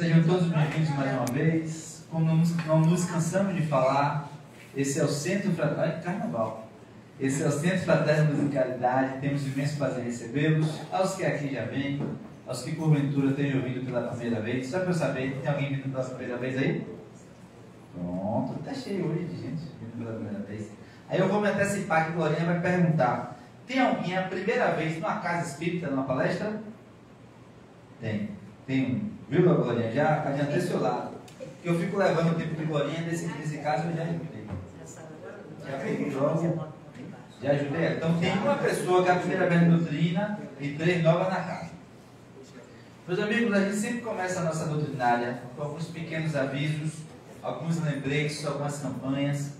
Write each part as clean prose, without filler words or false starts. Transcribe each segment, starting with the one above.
Sejam todos bem-vindos mais uma vez. Como não nos cansamos de falar, esse é o Centro Fraterno Carnaval. Esse é o Centro Fraterno Musicalidade. Temos imenso prazer em recebê-los. Aos que aqui já vêm, aos que porventura tenham ouvido pela primeira vez. Só para eu saber, tem alguém vindo pela primeira vez aí? Pronto, está cheio hoje de gente vindo pela primeira vez. Aí eu vou me antecipar que Glorinha vai perguntar: tem alguém a primeira vez numa casa espírita, numa palestra? Tem um. Viu, Glorinha? Já adiantei seu lado. Que eu fico levando o tempo de Glorinha, nesse caso eu já ajudei. Já peguei logo. Já ajudei. Então tem uma pessoa que é a primeira vez na doutrina e 3 novas na casa. Meus amigos, a gente sempre começa a nossa doutrinária com alguns pequenos avisos, alguns lembretes, algumas campanhas.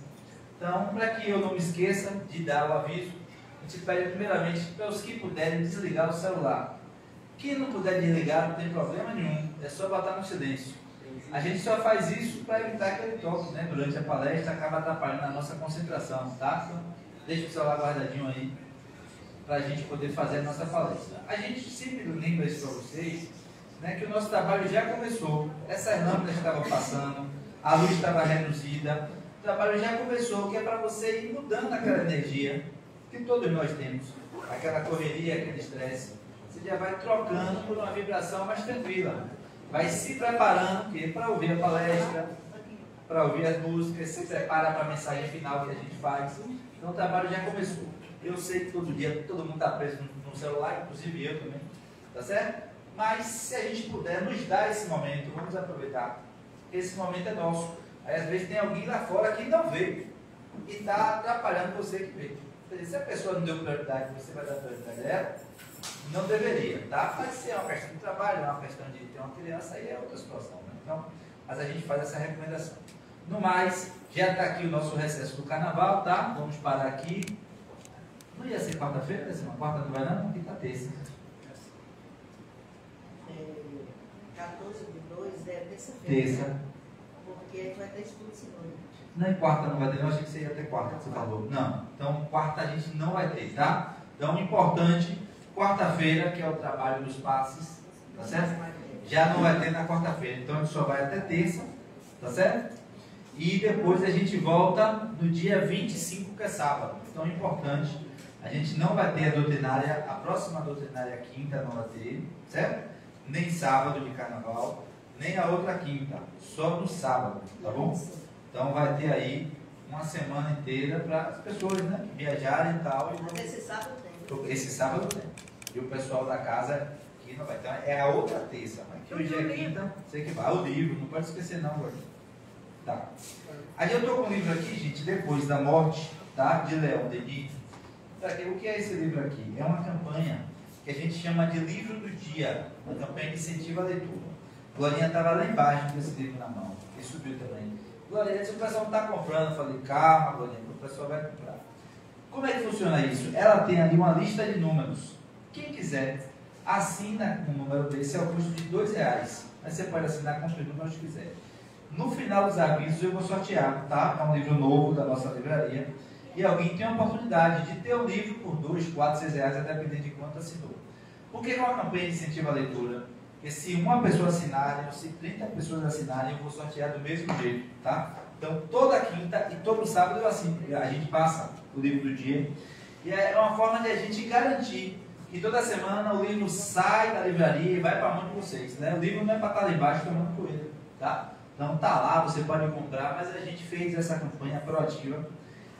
Então, para que eu não me esqueça de dar o aviso, a gente pede primeiramente para os que puderem desligar o celular. Quem não puder desligar, não tem problema nenhum, é só botar no silêncio. A gente só faz isso para evitar aquele toque, né? Durante a palestra, acaba atrapalhando a nossa concentração, tá? Então, deixa o celular guardadinho aí, para a gente poder fazer a nossa palestra. A gente sempre lembra isso para vocês, né, que o nosso trabalho já começou. Essas lâmpadas estavam passando, a luz estava reduzida, o trabalho já começou, que é para você ir mudando aquela energia que todos nós temos, aquela correria, aquele estresse. Você já vai trocando por uma vibração mais tranquila. Vai se preparando para ouvir a palestra, para ouvir as músicas, se prepara para a mensagem final que a gente faz. Então o trabalho já começou. Eu sei que todo dia todo mundo está preso no celular, inclusive eu também, tá certo? Mas se a gente puder nos dar esse momento, vamos aproveitar. Esse momento é nosso. Aí às vezes tem alguém lá fora que não veio e está atrapalhando você que veio. Se a pessoa não deu prioridade, você vai dar prioridade a ela? Não deveria, tá? Mas se é uma questão de trabalho, é uma questão de ter uma criança, aí é outra situação, né? Então, mas a gente faz essa recomendação. No mais, já está aqui o nosso recesso do carnaval, tá? Vamos parar aqui. Não ia ser quarta-feira? Ia ser uma quarta, não vai não? Aqui está terça. 14/2 é terça-feira. Terça. Né? Porque vai ter estudo segunda. Não, em quarta não vai ter, eu achei que você ia ter quarta, que você falou. Não, então quarta a gente não vai ter, tá? Então, importante, quarta-feira, que é o trabalho dos passes, tá certo? Já não vai ter na quarta-feira, então a gente só vai até terça, tá certo? E depois a gente volta no dia 25, que é sábado. Então, importante, a gente não vai ter a doutrinária, a próxima doutrinária quinta não vai ter, certo? Nem sábado de carnaval, nem a outra quinta, só no sábado, tá bom? Então vai ter aí uma semana inteira para as pessoas, né, viajarem e tal. Mas esse sábado tem. Esse sábado tem. E o pessoal da casa aqui não vai ter. É a outra terça, mas que hoje é quinta, sei que vai. O livro, não pode esquecer não, Gordinho. Tá. Aí eu estou com o livro aqui, gente, Depois da Morte, tá? De Leon Denis. O que é esse livro aqui? É uma campanha que a gente chama de Livro do Dia, uma campanha que incentiva a leitura. Glorinha estava lá embaixo com esse livro na mão, e subiu também. Glorinha, se o pessoal não está comprando, eu falei, calma, Glorinha, o pessoal vai comprar. Como é que funciona isso? Ela tem ali uma lista de números. Quem quiser, assina um número desse, é o custo de R$2. Mas você pode assinar quantos números quiser. No final dos avisos eu vou sortear, tá? É um livro novo da nossa livraria. E alguém tem a oportunidade de ter o livro por R$2, R$4, R$6, a depender de quanto assinou. Por que é uma campanha de incentivo à leitura? Porque se uma pessoa assinarem, ou se 30 pessoas assinarem, eu vou sortear do mesmo jeito, tá? Então, toda quinta e todo sábado eu assino, a gente passa o livro do dia. E é uma forma de a gente garantir que toda semana o livro sai da livraria e vai para a mão de vocês, né? O livro não é para estar lá embaixo tomando coelho, tá? Então, tá lá, você pode comprar, mas a gente fez essa campanha proativa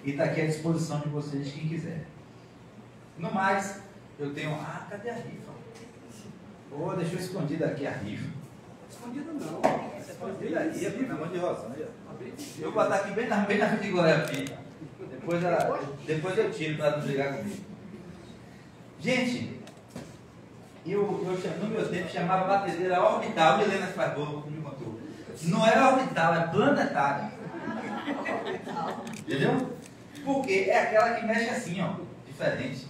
e está aqui à disposição de vocês, quem quiser. No mais, eu tenho... Ah, cadê a rifa? Oh, deixou escondida aqui a rifa. Escondida não. Escondida aí, na mão de Rosângela. Eu vou botar aqui bem na frente de Glória Pinto. Depois eu tiro para não brigar comigo. Gente, no meu tempo chamava batedeira orbital. Milena que faz bolo, me contou. Não é orbital, é planetária. Entendeu? Porque é aquela que mexe assim, ó, diferente.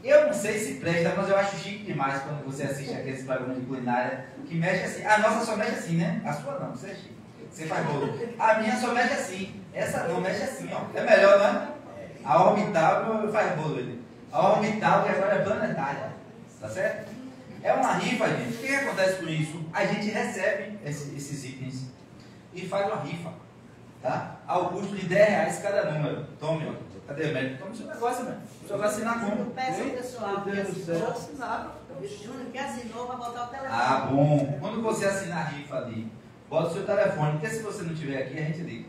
Eu não sei se presta, mas eu acho chique demais quando você assiste aqueles programas de culinária que mexe assim. A nossa só mexe assim, né? A sua não, você é chique. Você faz bolo. A minha só mexe assim. Essa não mexe assim, ó. É melhor, não é? A orbital faz bolo. A orbital que agora é planetária. Tá certo? É uma rifa, gente. O que acontece com isso? A gente recebe esses itens e faz uma rifa, tá? Ao custo de R$10 cada número. Tome, ó. Cadê o médico? Toma o seu negócio, velho. O senhor vai assinar como? Eu peço ao pessoal que assinou, o Júnior que assinou para botar o telefone. Ah, bom. Quando você assinar a rifa ali, bota o seu telefone, porque se você não estiver aqui, a gente liga.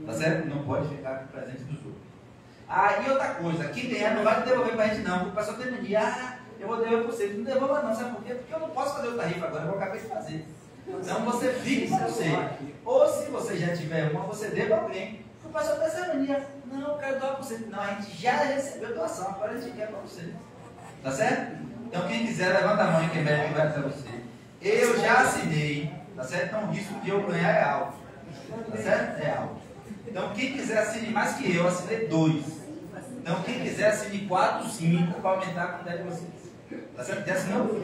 Tá certo? Não pode ficar com o presente dos outros. Ah, e outra coisa, quem ganhar não vai devolver pra gente não, porque o pessoal tem mania, eu vou devolver pra você. Não devolva não, sabe por quê? Porque eu não posso fazer outra rifa agora, eu acabei de fazer. Então você fique para você. Ou se você já tiver uma, você dê para alguém. O pessoal tem essa mania, não, eu quero doar para você. Não, a gente já recebeu doação, agora a gente quer para você. Tá certo? Então quem quiser, levanta a mão e quem médico vai até você. Eu já assinei, tá certo? Então o risco de eu ganhar é alto. Tá certo? É alto. Então quem quiser assine mais que eu assinei 2. Então quem quiser assine 4, 5 para aumentar a quantidade de vocês. Tá certo? Já assinou?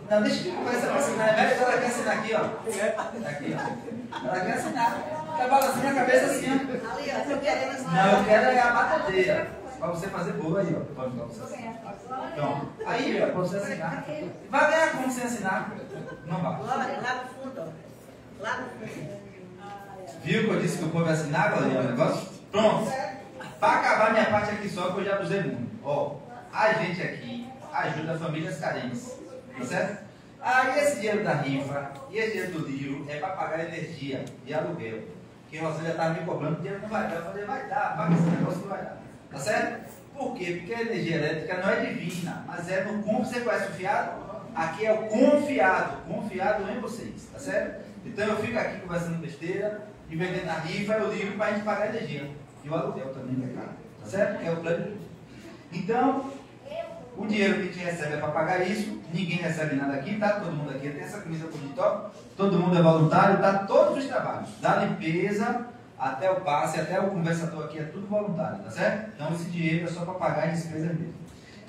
Não, deixa eu começar a assinar. Ela quer assinar aqui, ó. Aqui, ó. Ela quer assinar. Trabalha assim na cabeça assim, ó. Ali, ó, eu tô querendo assinar. Não, eu quero é a batedeira. Para você fazer boa aí, ó. Para você assinar. Então, aí, ó, para você assinar. Vai ganhar como você assinar? Não vai. Glória, lá no fundo, ó. Lá no fundo. Viu que eu disse que o povo ia assinar, galera? O negócio? Pronto. Para acabar minha parte aqui só, que eu já usei muito. Ó, a gente aqui ajuda famílias carentes. Tá certo? Aí esse dinheiro da rifa e esse dinheiro do livro é para pagar energia e aluguel. Que a Rosângela estava me cobrando, o dinheiro não vai dar. Eu falei, vai dar, paga esse negócio que vai dar. Tá certo? Por quê? Porque a energia elétrica não é divina, mas é no como você conhece o fiado? Aqui é o confiado em vocês, tá certo? Então eu fico aqui conversando besteira e vendendo a rifa e o livro para a gente pagar a energia. E o aluguel também, que é caro, tá certo? Que é o plano. Então, o dinheiro que a gente recebe é para pagar isso, ninguém recebe nada aqui, tá? Todo mundo aqui tem essa camisa bonita, todo mundo é voluntário, tá? Todos os trabalhos, da limpeza até o passe, até o conversador aqui, é tudo voluntário, tá certo? Então esse dinheiro é só para pagar as despesas mesmo.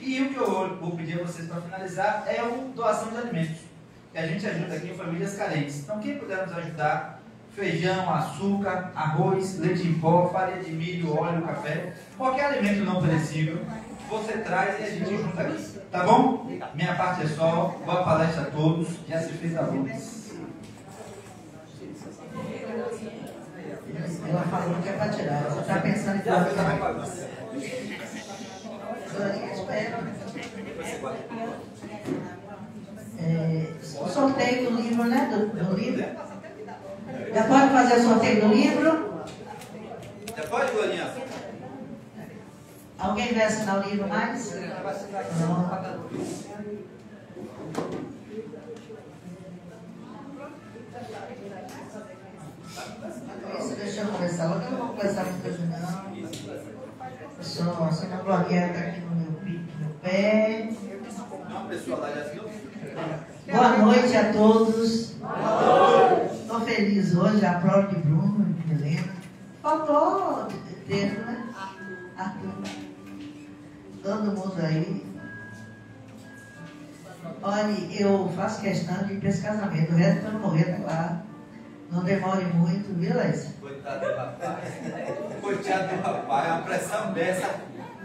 E o que eu vou pedir a vocês para finalizar é a doação de alimentos, que a gente ajuda aqui em famílias carentes. Então quem puder nos ajudar, feijão, açúcar, arroz, leite em pó, farinha de milho, óleo, café, qualquer alimento não perecível, você traz e a gente junta aqui. Tá bom? Minha parte é só. Boa palestra a todos. Já se fez a luz. Ela falou que é para tirar. Você está pensando em fazer. O sorteio do livro, né? Do livro. Já pode fazer o sorteio do livro? Já pode, Glorinha? Alguém vai assinar o livro mais? Não. Isso, deixa eu conversar. Eu não vou conversar muito hoje, não. Só a Glorinha está aqui no meu pé. Não, pessoal, lá já assinou? Boa noite a todos. Estou feliz hoje, a prova de Bruno, de Helena. Faltou tempo, né? Arthur. Todo mundo aí. Olha, eu faço questão de ir para esse casamento. O resto para não morrer até lá. Não demore muito, viu, Lécia? Coitado do rapaz. Coitado do rapaz. A pressão dessa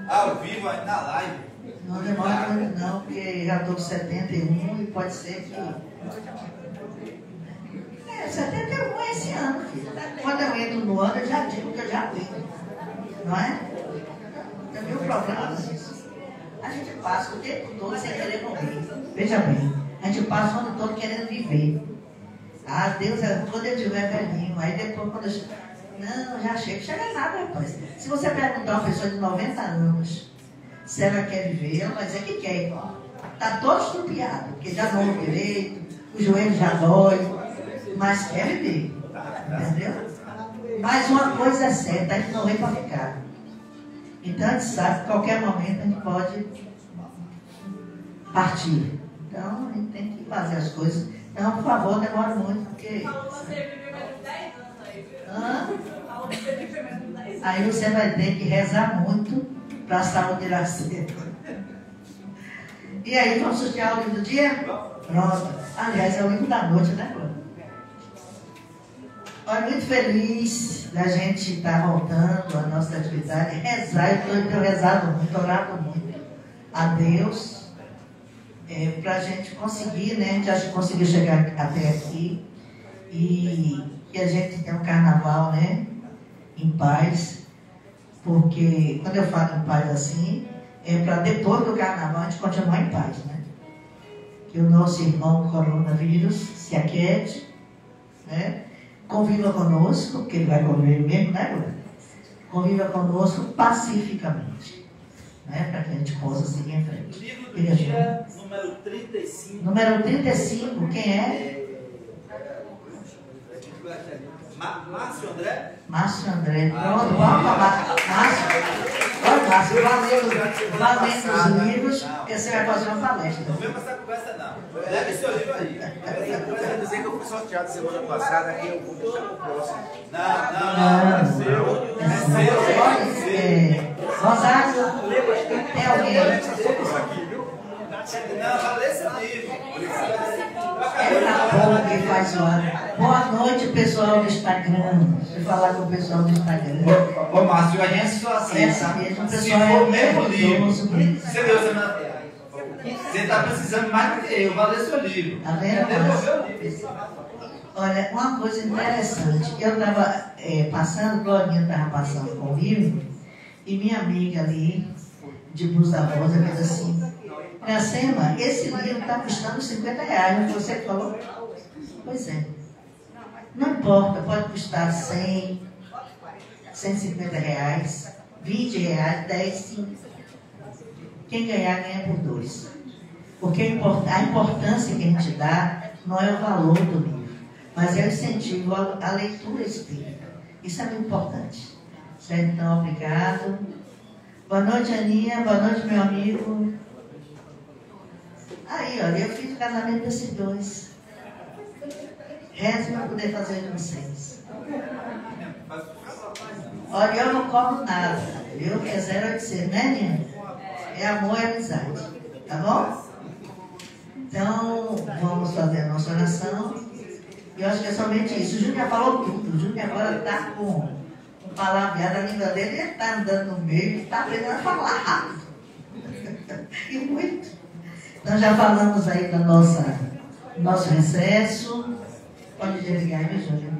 ao vivo, na live. Não demore muito não, porque já estou com 71 e pode ser que... 71 é esse ano, filho. Quando eu entro no ano, eu já digo que eu já vi. Não é? Tem mil problemas. A gente passa o tempo todo sem querer morrer. Veja bem, a gente passa o ano todo querendo viver. Ah, Deus, quando eu estiver velhinho, aí depois quando eu... Não, já chega. Chega nada, rapaz. Se você perguntar a uma pessoa de 90 anos se ela quer viver, ela vai dizer que quer. Está todo estrupiado, porque já não ouve direito, o joelho já dói, mas quer viver. Entendeu? Mas uma coisa é certa, a gente não vem para ficar. Então a gente sabe que a qualquer momento a gente pode partir. Então a gente tem que fazer as coisas. Então, por favor, demora muito, porque... Aí você vai ter que rezar muito para a saúde irá ser. E aí, vamos sortear o livro do dia? Pronto. Aliás, é o livro da noite, né, Bruno? Olha, muito feliz da gente estar voltando à nossa atividade. Rezar, eu tenho rezado muito, orado muito a Deus. para a gente conseguir, né? A gente acha que conseguiu chegar até aqui e que a gente tem um carnaval, né? Em paz, porque quando eu falo em paz assim, é para depois do carnaval a gente continuar em paz, né? Que o nosso irmão coronavírus se aquiete, né? Conviva conosco, porque ele vai conviver mesmo, né, Lula? Conviva conosco pacificamente, né? Para que a gente possa seguir em frente. Livro do dia, número 35. Número 35, quem é? Márcio André? Márcio André. Pronto, vamos falar. Márcio. Olha, Márcio, valendo os livros, porque você vai fazer uma palestra. Não vem passar conversa, não. Leve seu livro aí. Eu quero dizer que eu fui sorteado semana passada, aqui eu vou deixar pro próximo. Não. É seu. Rosário, tem alguém? Não, vai ler seu livro. É pra pouco que faz hora. Boa noite, pessoal do Instagram. Deixa eu falar com o pessoal do Instagram. Ô, Márcio, a gente só assim, sabe? Se for o mesmo livro, você deu semana. Você está precisando mais do que eu, vai ler seu livro. Tá vendo? Devolver o livro. Olha, uma coisa interessante. Eu estava passando, Glorinha estava passando com o livro, e minha amiga ali, de blusa rosa, fez assim: Iracema, esse livro está custando R$50, você que falou? Pois é. Não importa, pode custar 100, R$150, R$20, 10, 5. Quem ganhar, ganha por 2. Porque a importância que a gente dá não é o valor do livro, mas é o incentivo à leitura espírita. Isso é muito importante. Certo? Então, obrigado. Boa noite, Aninha. Boa noite, meu amigo. Aí, olha, eu fiz o casamento desses dois. Reze para poder fazer de vocês. Olha, eu não cobro nada, viu? Que é 0800, né, Nina? É amor e amizade. Tá bom? Então, vamos fazer a nossa oração. E eu acho que é somente isso. O Júnior falou tudo. O Júnior agora está com um palavreado. A língua dele, ele está andando no meio, ele está aprendendo a falar rápido. E muito. Então, já falamos aí do nosso recesso. Pode desligar aí, Júnior.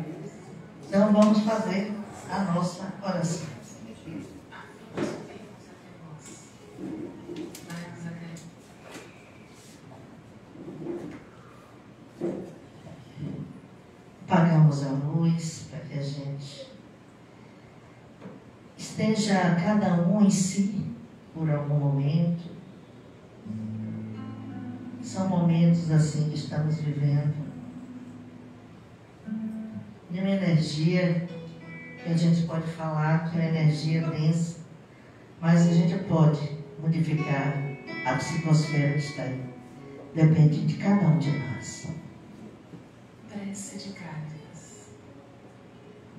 Então, vamos fazer a nossa oração. Apagamos a luz para que a gente esteja cada um em si por algum momento. São momentos assim que estamos vivendo de uma energia que a gente pode falar que é uma energia densa, mas a gente pode modificar a psicosfera que está aí. Depende de cada um de nós. Prece de Cáritas.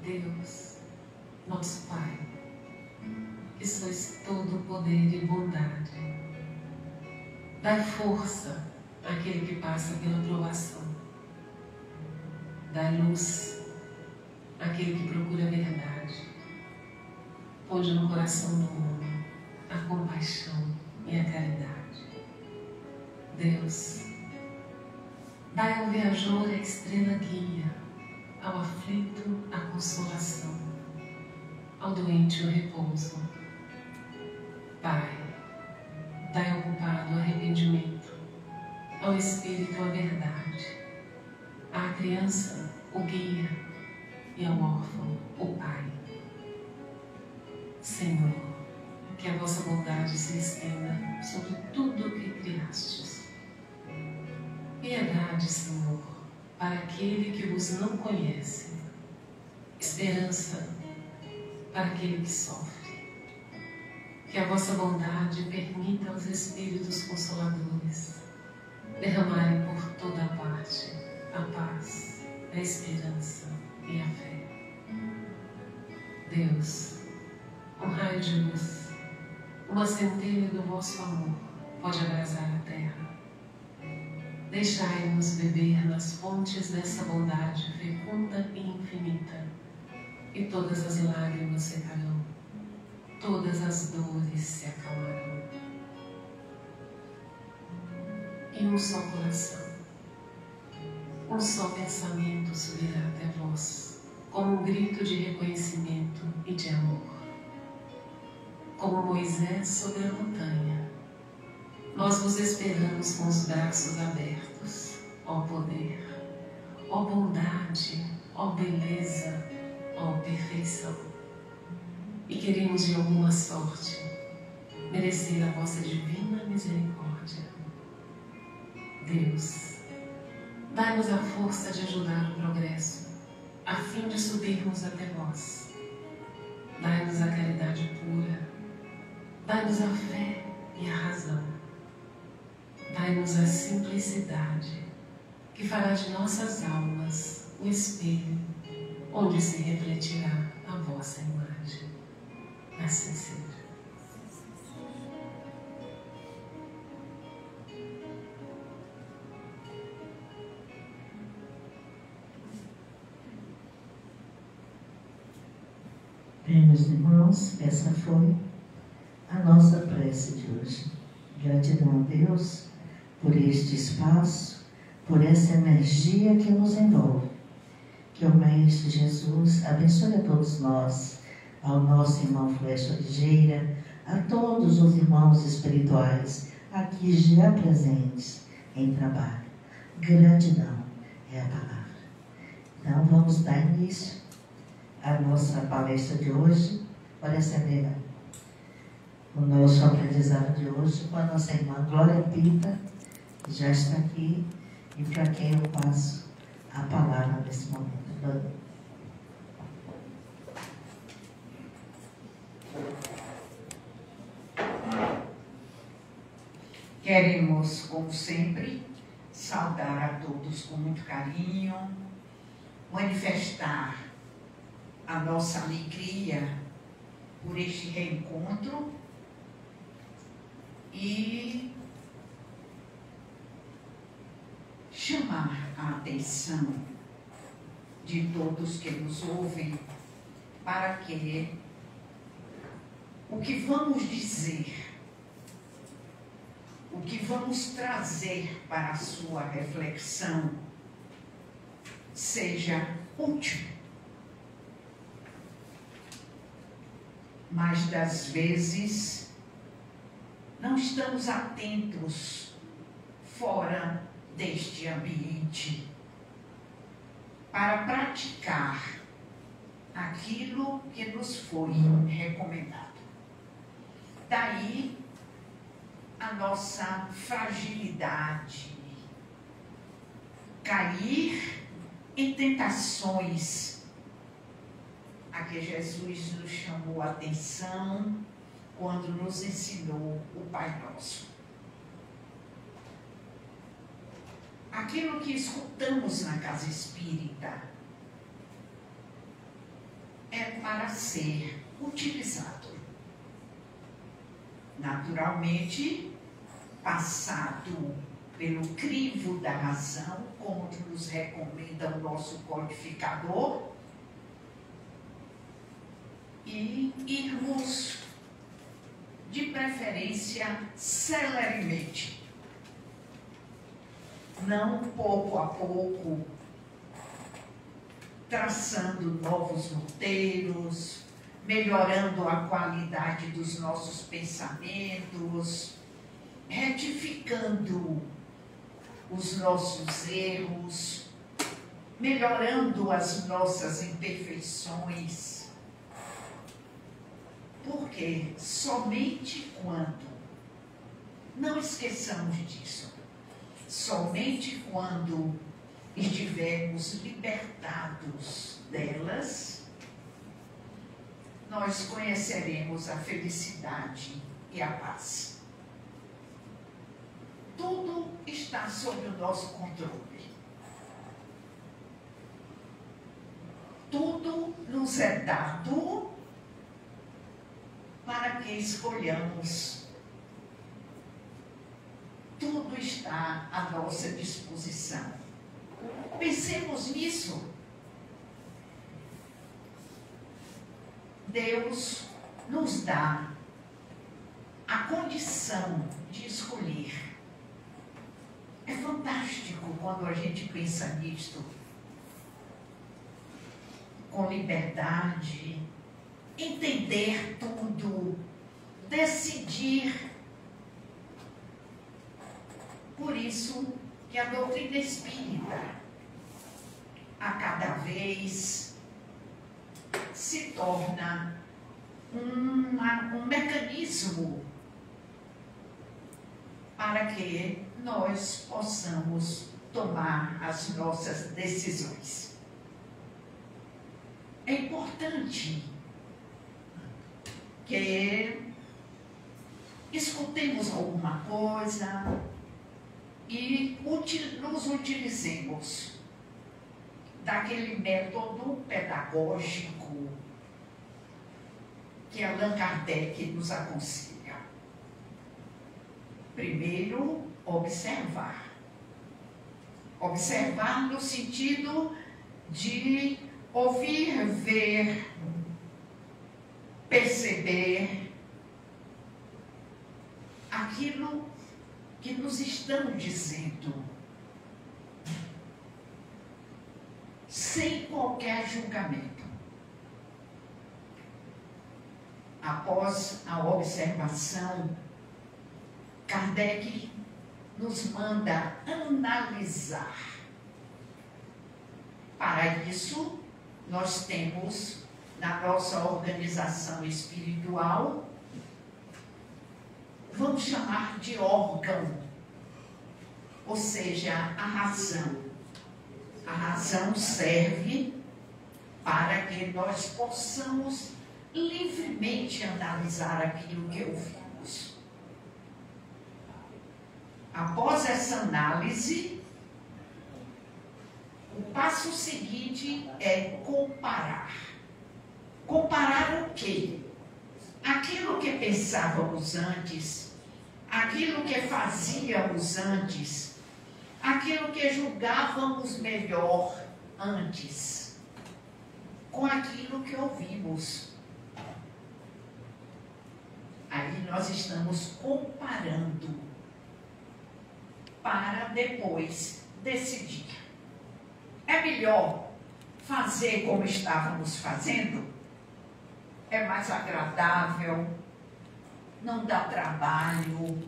Deus, nosso Pai, que sois todo poder e bondade, dai força àquele que passa pela provação, dai luz àquele que procura a verdade, ponde no coração do homem a compaixão e a caridade. Deus, dai ao viajor a estrela guia, ao aflito a consolação, ao doente o repouso. Pai, dai ao culpado o arrependimento, ao espírito a verdade, à criança o guia e ao órfão o pai. Senhor, que a vossa bondade se estenda sobre tudo o que criastes. Piedade, Senhor, para aquele que vos não conhece, esperança para aquele que sofre. Que a vossa bondade permita aos Espíritos Consoladores derramarem por toda a parte a paz, a esperança e a fé. Deus, um raio de luz, uma centelha do vosso amor pode abrasar a terra. Deixai-nos beber nas fontes dessa bondade fecunda e infinita, e todas as lágrimas secarão, todas as dores se acalmarão. e um só coração. Um só pensamento subirá até vós, como um grito de reconhecimento e de amor. Como Moisés sobre a montanha, nós vos esperamos com os braços abertos, ó poder, ó bondade, ó beleza, ó perfeição. E queremos de alguma sorte merecer a vossa divina misericórdia. Deus, dai-nos a força de ajudar o progresso, a fim de subirmos até vós. Dai-nos a caridade pura, dai-nos a fé e a razão. Dai-nos a simplicidade, que fará de nossas almas o espelho onde se refletirá a vossa imagem. Assim seja. Bem, meus irmãos, essa foi a nossa prece de hoje. Gratidão a Deus por este espaço, por essa energia que nos envolve. Que o Mestre Jesus abençoe a todos nós, ao nosso irmão Flecha Ligeira, a todos os irmãos espirituais aqui já presentes em trabalho. Gratidão é a palavra. Então vamos dar início à nossa palestra de hoje, para receber o nosso aprendizado de hoje com a nossa irmã Glória Pita, que já está aqui e para quem eu passo a palavra nesse momento. Queremos, como sempre, saudar a todos com muito carinho, manifestar a nossa alegria por este reencontro e chamar a atenção de todos que nos ouvem para que o que vamos dizer, o que vamos trazer para a sua reflexão seja útil. Mas das vezes não estamos atentos fora deste ambiente para praticar aquilo que nos foi recomendado. Daí a nossa fragilidade, cair em tentações a que Jesus nos chamou a atenção quando nos ensinou o Pai Nosso. Aquilo que escutamos na casa espírita é para ser utilizado. Naturalmente, passado pelo crivo da razão, como nos recomenda o nosso codificador, e irmos, de preferência, celeremente, não pouco a pouco, traçando novos roteiros, melhorando a qualidade dos nossos pensamentos, retificando os nossos erros, melhorando as nossas imperfeições. Porque somente quando, não esqueçamos disso, somente quando estivermos libertados delas, nós conheceremos a felicidade e a paz. Tudo está sob o nosso controle. Tudo nos é dado para que escolhamos. Tudo está à nossa disposição. Pensemos nisso. Deus nos dá a condição de escolher. É fantástico quando a gente pensa nisto. Com liberdade, entender tudo, decidir. Por isso que a doutrina espírita, a cada vez, se torna um mecanismo para que nós possamos tomar as nossas decisões. É importante que escutemos alguma coisa e nos utilizemos daquele método pedagógico que Allan Kardec nos aconselha. Primeiro, observar. Observar no sentido de ouvir, ver, perceber aquilo que nos estão dizendo, sem qualquer julgamento. Após a observação, Kardec nos manda analisar. Para isso, nós temos na nossa organização espiritual, vamos chamar de órgão, ou seja, a razão. A razão serve para que nós possamos livremente analisar aquilo que ouvimos. Após essa análise, o passo seguinte é comparar. Comparar o quê? Aquilo que pensávamos antes, aquilo que fazíamos antes, aquilo que julgávamos melhor antes, com aquilo que ouvimos. Aí nós estamos comparando para depois decidir. É melhor fazer como estávamos fazendo? É mais agradável? Não dá trabalho?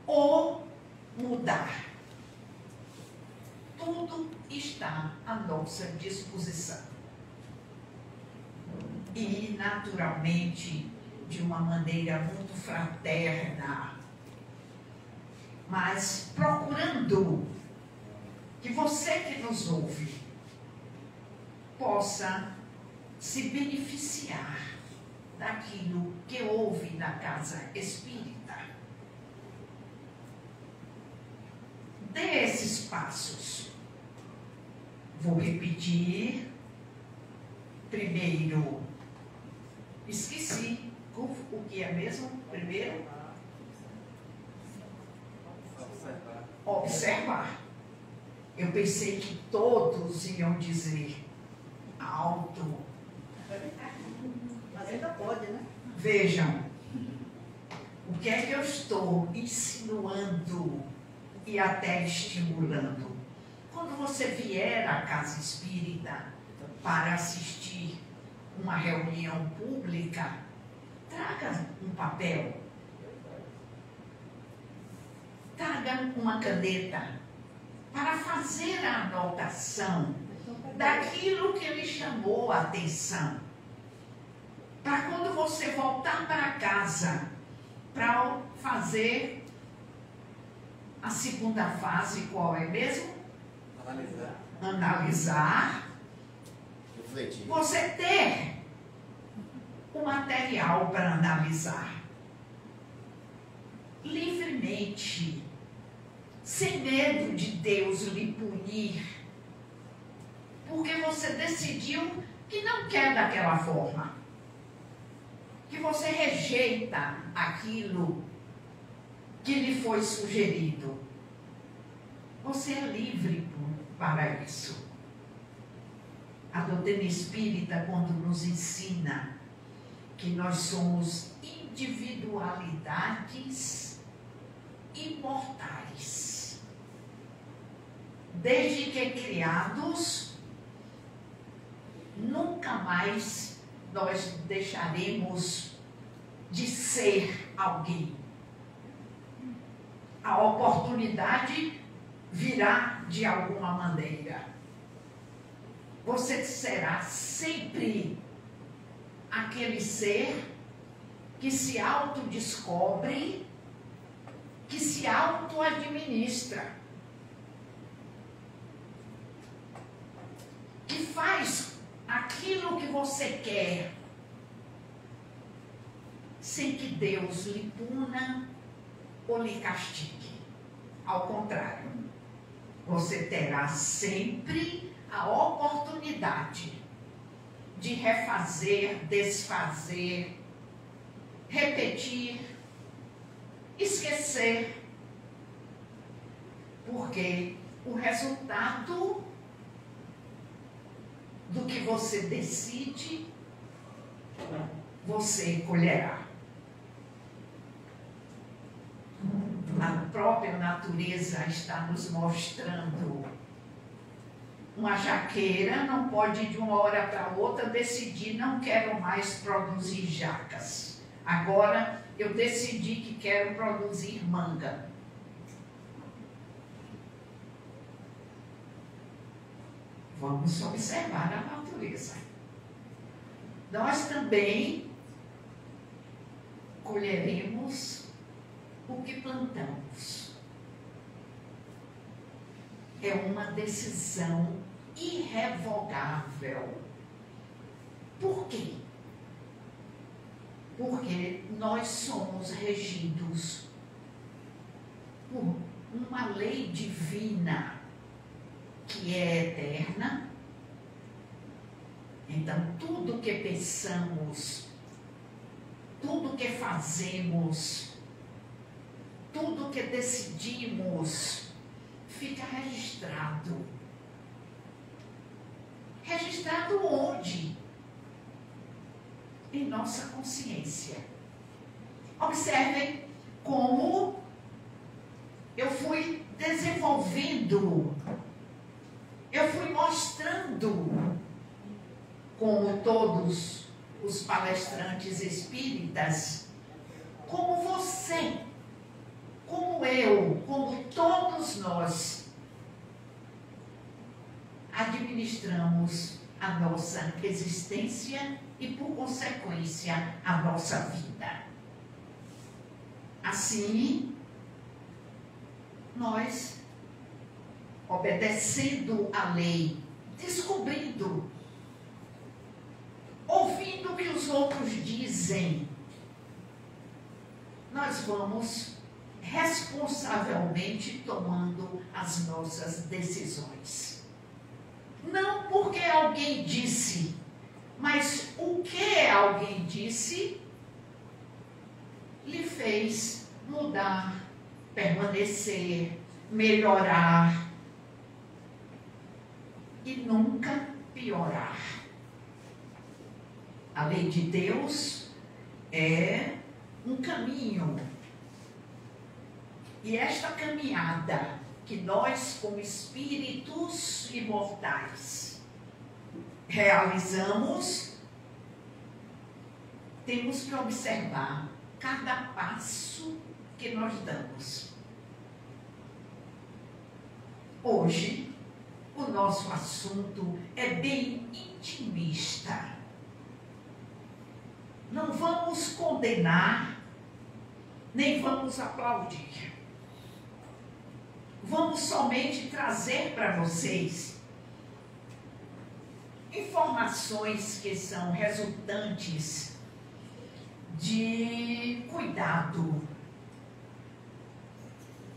Ou mudar? Tudo está à nossa disposição. E, naturalmente, de uma maneira muito fraterna, mas procurando que você que nos ouve possa se beneficiar daquilo que ouve na casa espírita. Dê esses passos. Vou repetir. Primeiro, esqueci o que é mesmo? Primeiro, observar. Eu pensei que todos iam dizer alto. Mas ainda pode, né? Vejam, o que é que eu estou insinuando e até estimulando? Quando você vier à casa espírita para assistir uma reunião pública, traga um papel, traga uma caneta para fazer a anotação daquilo que lhe chamou a atenção. Para quando você voltar para casa, para fazer a segunda fase, qual é mesmo? Analisar. Refletir. Você ter o material para analisar. Livremente, sem medo de Deus lhe punir, porque você decidiu que não quer daquela forma, que você rejeita aquilo que lhe foi sugerido. Você é livre para isso. A doutrina espírita, quando nos ensina que nós somos individualidades imortais, desde que criados, nunca mais nós deixaremos de ser alguém. A oportunidade virá de alguma maneira. Você será sempre aquele ser que se autodescobre, que se auto-administra, que faz aquilo que você quer, sem que Deus lhe puna ou lhe castigue. Ao contrário, você terá sempre a oportunidade de refazer, desfazer, repetir, esquecer, porque o resultado do que você decide, você colherá. A própria natureza está nos mostrando. Uma jaqueira não pode de uma hora para outra decidir, não quero mais produzir jacas. Agora eu decidi que quero produzir manga. Vamos observar a natureza. Nós também colheremos o que plantamos. É uma decisão irrevogável. Por quê? Porque nós somos regidos por uma lei divina que é eterna. Então, tudo que pensamos, tudo que fazemos, tudo que decidimos, fica registrado. Registrado onde? Em nossa consciência. Observem como eu fui desenvolvendo, eu fui mostrando, como todos os palestrantes espíritas, como você, como eu, como todos nós, administramos a nossa existência e, por consequência, a nossa vida. Assim, nós, obedecendo a lei, descobrindo, ouvindo o que os outros dizem, nós vamos responsavelmente tomando as nossas decisões. Não porque alguém disse, mas o que alguém disse lhe fez mudar, permanecer, melhorar e nunca piorar. A lei de Deus é um caminho. E esta caminhada que nós, como espíritos imortais, realizamos, temos que observar cada passo que nós damos. Hoje, o nosso assunto é bem intimista. Não vamos condenar, nem vamos aplaudir. Vamos somente trazer para vocês informações que são resultantes de cuidado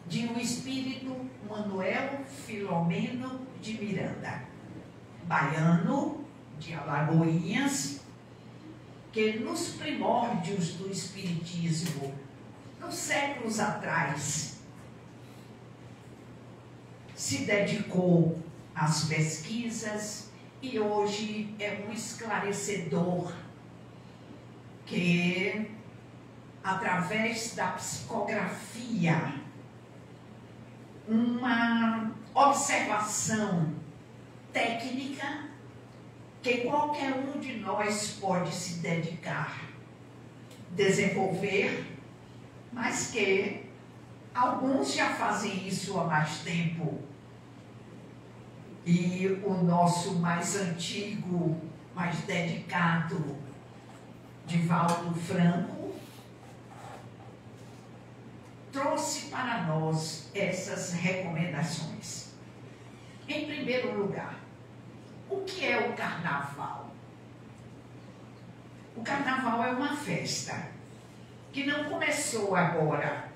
de um espírito Manuel Filomeno de Miranda, baiano de Alagoinhas, que nos primórdios do espiritismo, nos séculos atrás, se dedicou às pesquisas e hoje é um esclarecedor que, através da psicografia, uma observação técnica que qualquer um de nós pode se dedicar, desenvolver, mas que alguns já fazem isso há mais tempo. E o nosso mais antigo, mais dedicado, Divaldo Franco, trouxe para nós essas recomendações. Em primeiro lugar, o que é o carnaval? O carnaval é uma festa que não começou agora.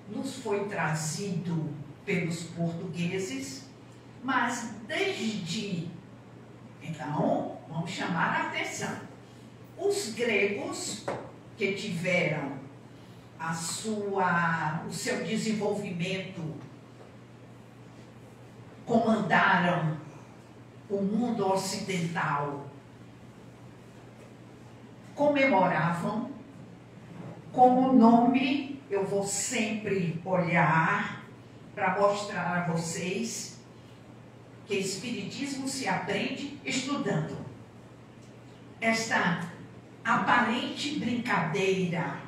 Nos foi trazido pelos portugueses, mas desde então, vamos chamar a atenção. Os gregos, que tiveram o seu desenvolvimento, comandaram o mundo ocidental, comemoravam, como nome, eu vou sempre olhar para mostrar a vocês que Espiritismo se aprende estudando. Esta aparente brincadeira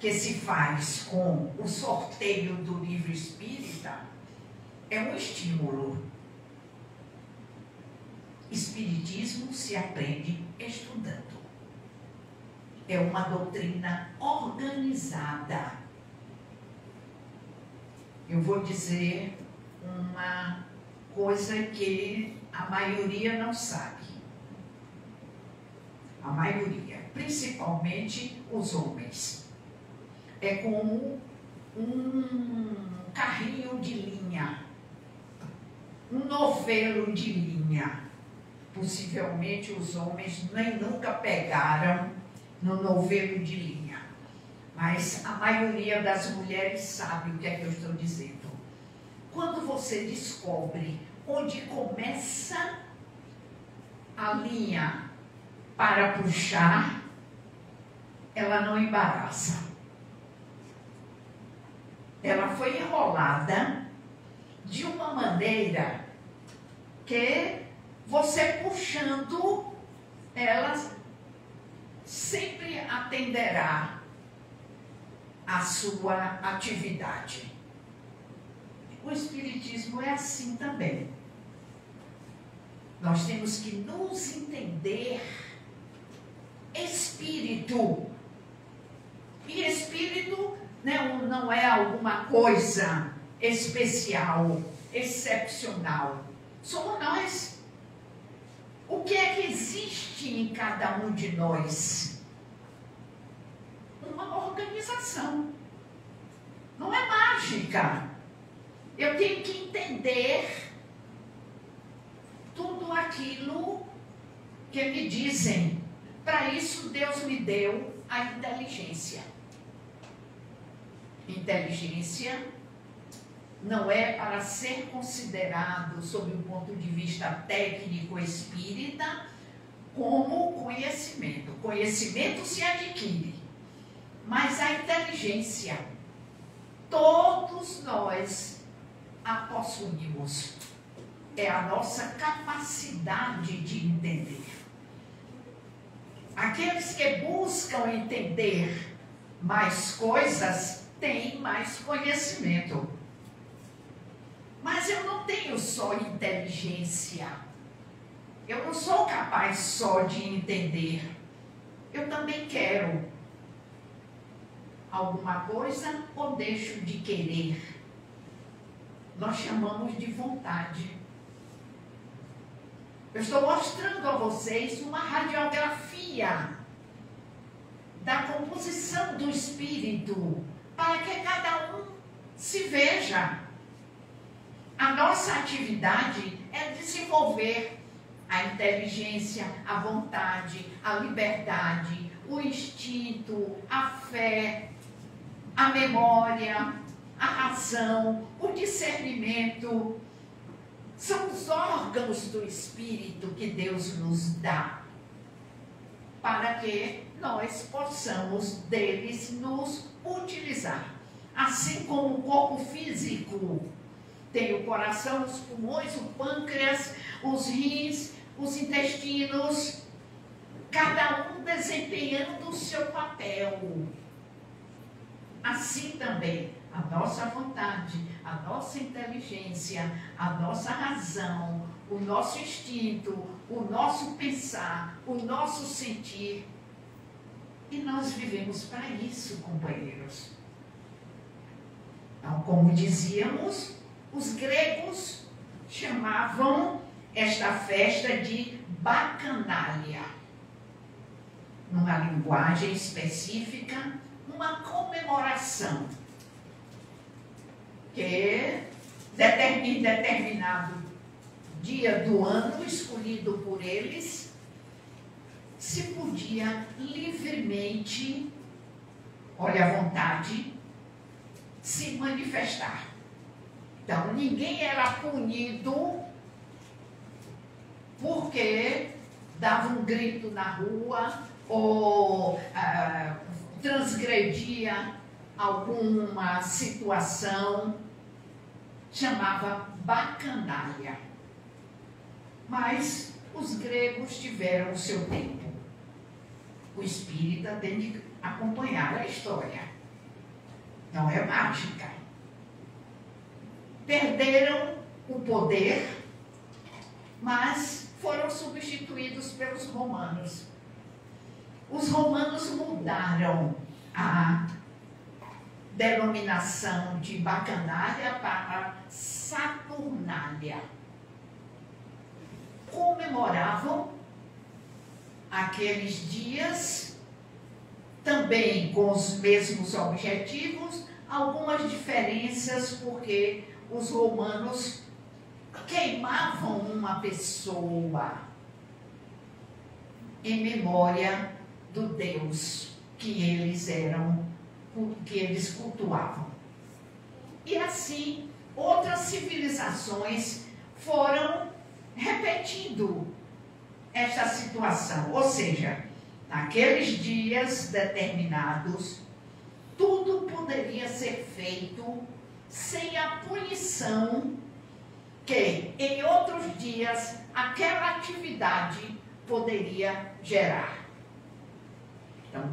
que se faz com o sorteio do livro espírita é um estímulo. Espiritismo se aprende estudando. É uma doutrina organizada. Eu vou dizer uma coisa que a maioria não sabe. A maioria, principalmente os homens. É como um carrinho de linha, um novelo de linha. Possivelmente os homens nem nunca pegaram no novelo de linha. Mas a maioria das mulheres sabe o que é que eu estou dizendo. Quando você descobre onde começa a linha para puxar, ela não embaraça. Ela foi enrolada de uma maneira que você puxando, ela sempre atenderá a sua atividade. O Espiritismo é assim também. Nós temos que nos entender espírito. E espírito não é alguma coisa especial, excepcional. Somos nós. O que é que existe em cada um de nós? Uma organização. Não é mágica. Eu tenho que entender tudo aquilo que me dizem. Para isso, Deus me deu a inteligência. Inteligência não é para ser considerado, sob um ponto de vista técnico espírita, como conhecimento. Conhecimento se adquire, mas a inteligência, todos nós a possuímos. É a nossa capacidade de entender. Aqueles que buscam entender mais coisas têm mais conhecimento. Mas eu não tenho só inteligência. Eu não sou capaz só de entender. Eu também quero alguma coisa ou deixo de querer. Nós chamamos de vontade. Eu estou mostrando a vocês uma radiografia da composição do espírito, para que cada um se veja. A nossa atividade é desenvolver a inteligência, a vontade, a liberdade, o instinto, a fé, a memória, a razão, o discernimento. São os órgãos do Espírito que Deus nos dá, para que nós possamos deles nos utilizar. assim como o corpo físico tem o coração, os pulmões, o pâncreas, os rins, os intestinos, cada um desempenhando o seu papel. Assim também, a nossa vontade, a nossa inteligência, a nossa razão, o nosso instinto, o nosso pensar, o nosso sentir. E nós vivemos para isso, companheiros. Então, como dizíamos, os gregos chamavam esta festa de bacanália. Numa linguagem específica, uma comemoração que em determinado dia do ano escolhido por eles, se podia livremente, olha à vontade, se manifestar. Então, ninguém era punido porque dava um grito na rua ou transgredia alguma situação, chamava bacanália. Mas os gregos tiveram o seu tempo. O espírita tem de acompanhar a história. Não é mágica. Perderam o poder, mas foram substituídos pelos romanos. Os romanos mudaram a denominação de bacanália para saturnália. Comemoravam aqueles dias também com os mesmos objetivos, algumas diferenças, porque os romanos queimavam uma pessoa em memória do Deus que eles cultuavam. E assim, outras civilizações foram repetindo esta situação. Ou seja, naqueles dias determinados, tudo poderia ser feito sem a punição que em outros dias aquela atividade poderia gerar. Então,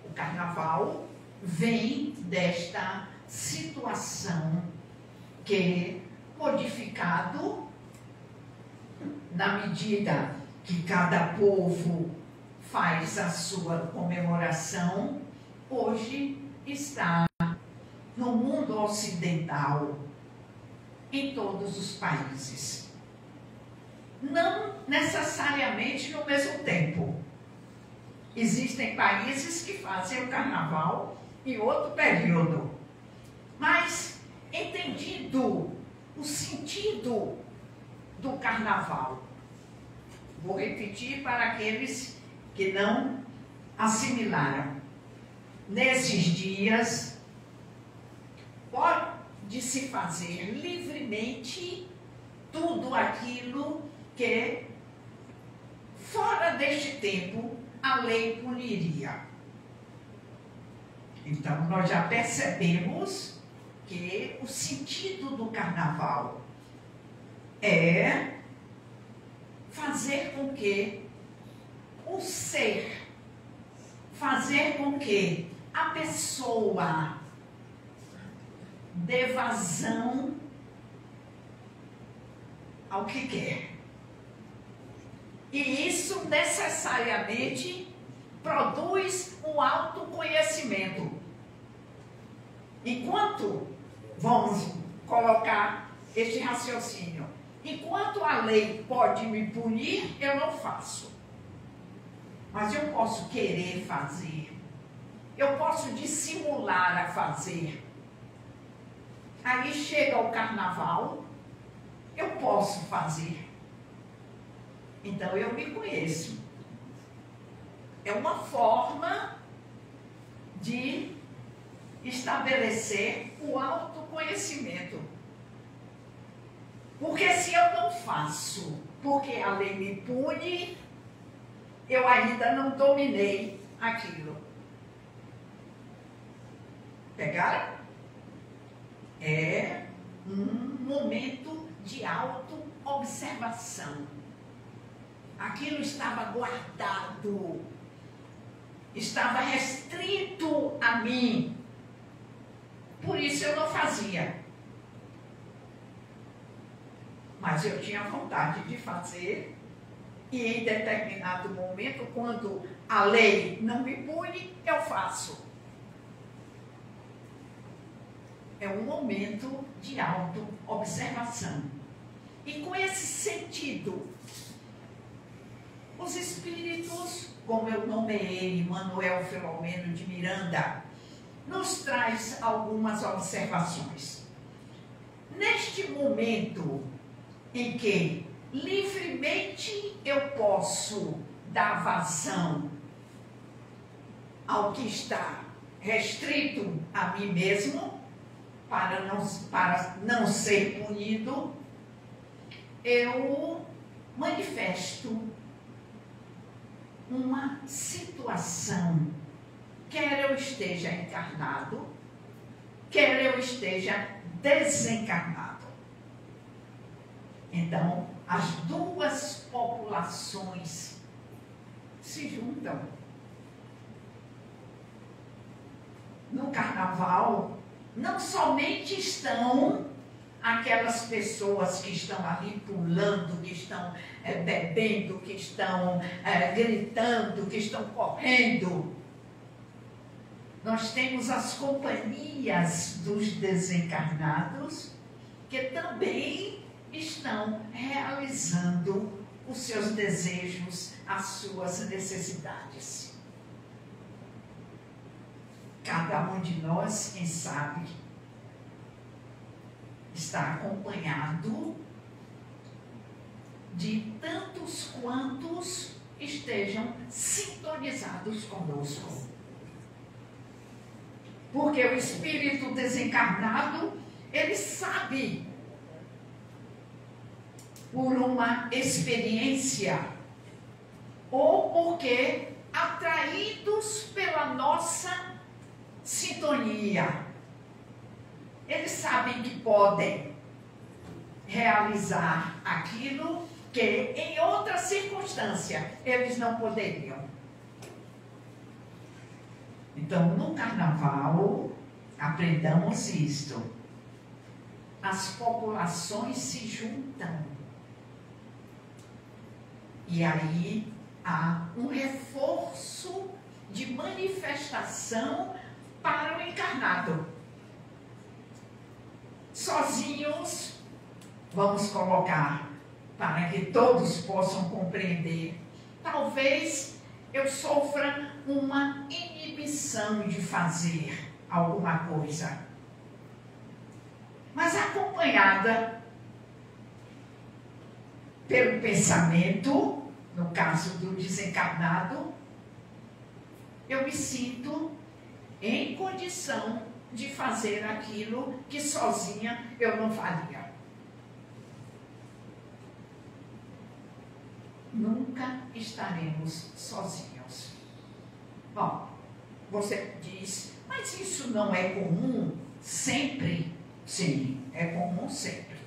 o carnaval vem desta situação que, modificado na medida que cada povo faz a sua comemoração, hoje está no mundo ocidental, em todos os países. Não necessariamente no mesmo tempo. Existem países que fazem o carnaval em outro período. Mas, entendido o sentido do carnaval, vou repetir para aqueles que não assimilaram. Nesses dias, pode-se fazer livremente tudo aquilo que, fora deste tempo, a lei puniria. Então, nós já percebemos que o sentido do carnaval é fazer com que o ser, fazer com que a pessoa dê vazão ao que quer. E isso necessariamente produz um autoconhecimento. Enquanto, vamos colocar este raciocínio, enquanto a lei pode me punir, eu não faço. Mas eu posso querer fazer. Eu posso dissimular a fazer. Aí chega o carnaval, eu posso fazer. Então eu me conheço. É uma forma de estabelecer o autoconhecimento. Porque se eu não faço, porque a lei me pune, eu ainda não dominei aquilo. Pegaram? É um momento de auto-observação. Aquilo estava guardado, estava restrito a mim. Por isso eu não fazia. Mas eu tinha vontade de fazer, e em determinado momento, quando a lei não me pune, eu faço. É um momento de auto-observação. E com esse sentido, os espíritos, como eu nomeei Manuel Filomeno de Miranda, nos traz algumas observações. Neste momento em que livremente eu posso dar vazão ao que está restrito a mim mesmo, para não ser punido, eu manifesto uma situação, quer eu esteja encarnado, quer eu esteja desencarnado. Então, as duas populações se juntam. No carnaval, não somente estão aquelas pessoas que estão ali pulando, que estão bebendo, que estão gritando, que estão correndo. Nós temos as companhias dos desencarnados que também estão realizando os seus desejos, as suas necessidades. Cada um de nós, quem sabe, está acompanhado de tantos quantos estejam sintonizados conosco. Porque o espírito desencarnado, ele sabe, por uma experiência, ou porque atraídos pela nossa sintonia, eles sabem que podem realizar aquilo que em outra circunstância eles não poderiam. Então, no carnaval, aprendamos isto. As populações se juntam. E aí há um reforço de manifestação para o encarnado. Sozinhos, vamos colocar, para que todos possam compreender, talvez eu sofra uma inibição de fazer alguma coisa. Mas acompanhada pelo pensamento, no caso do desencarnado, eu me sinto em condição de fazer aquilo que sozinha eu não faria. Nunca estaremos sozinhos. Bom, você diz, mas isso não é comum sempre? Sim, é comum sempre.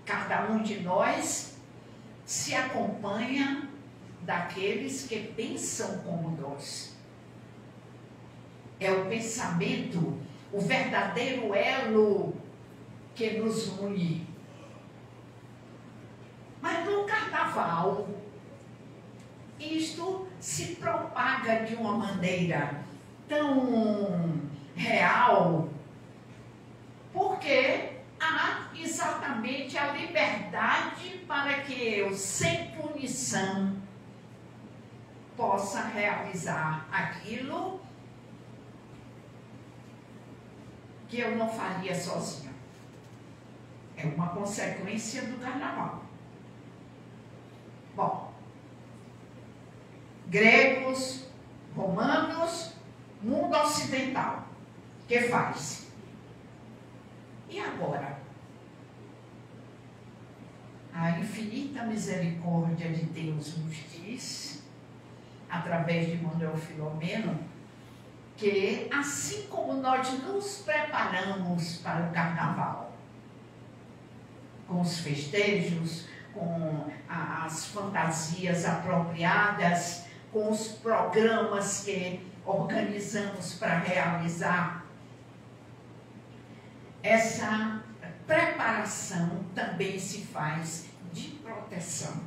Cada um de nós se acompanha daqueles que pensam como nós. É o pensamento, o verdadeiro elo que nos une. Mas no carnaval, isto se propaga de uma maneira tão real, porque há exatamente a liberdade para que eu, sem punição, possa realizar aquilo que eu não faria sozinho. É uma consequência do carnaval. Bom, gregos, romanos, mundo ocidental, que faz? E agora? A infinita misericórdia de Deus nos diz, através de Manuel Filomeno, que, assim como nós nos preparamos para o carnaval, com os festejos, com as fantasias apropriadas, com os programas que organizamos para realizar, essa preparação também se faz de proteção.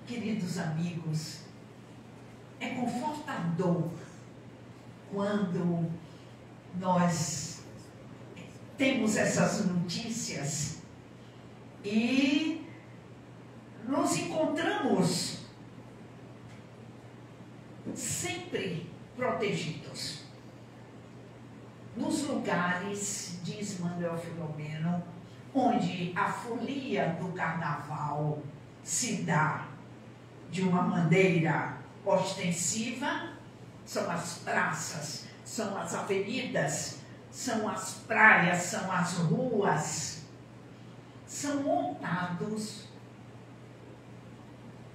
Queridos amigos, é confortador quando nós temos essas notícias e nos encontramos sempre protegidos. Nos lugares, diz Manuel Filomeno, onde a folia do carnaval se dá de uma maneira ostensiva, são as praças, são as avenidas, são as praias, são as ruas, são montados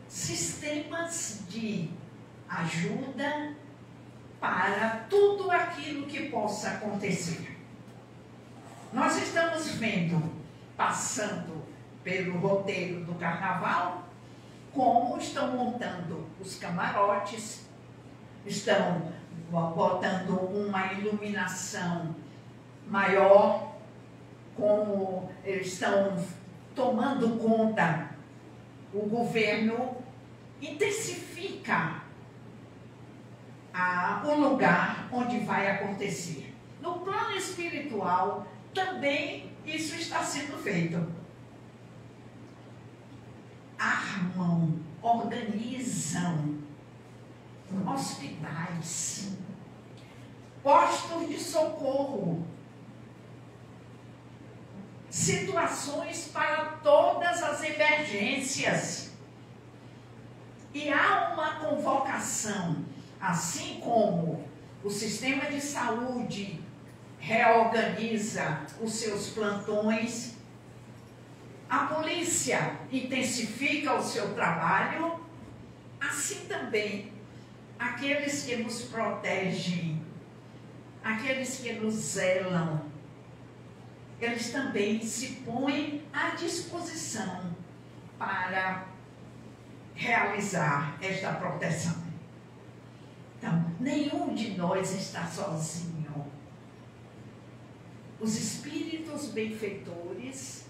sistemas de ajuda para tudo aquilo que possa acontecer. Nós estamos vendo, passando pelo roteiro do carnaval, como estão montando os camarotes, estão botando uma iluminação maior, como estão tomando conta, o governo intensifica o lugar onde vai acontecer. No plano espiritual, também isso está sendo feito. Armam, organizam hospitais, postos de socorro, situações para todas as emergências. E há uma convocação, assim como o sistema de saúde reorganiza os seus plantões, a polícia intensifica o seu trabalho, assim também aqueles que nos protegem, aqueles que nos zelam, eles também se põem à disposição para realizar esta proteção. Então, nenhum de nós está sozinho. Os espíritos benfeitores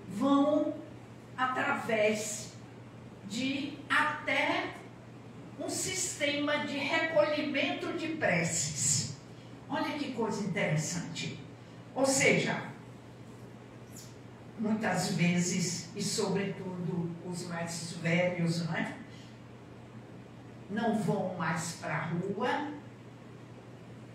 vão através de até um sistema de recolhimento de preces. Olha que coisa interessante. Ou seja, muitas vezes, e sobretudo os mais velhos, não vão mais para a rua,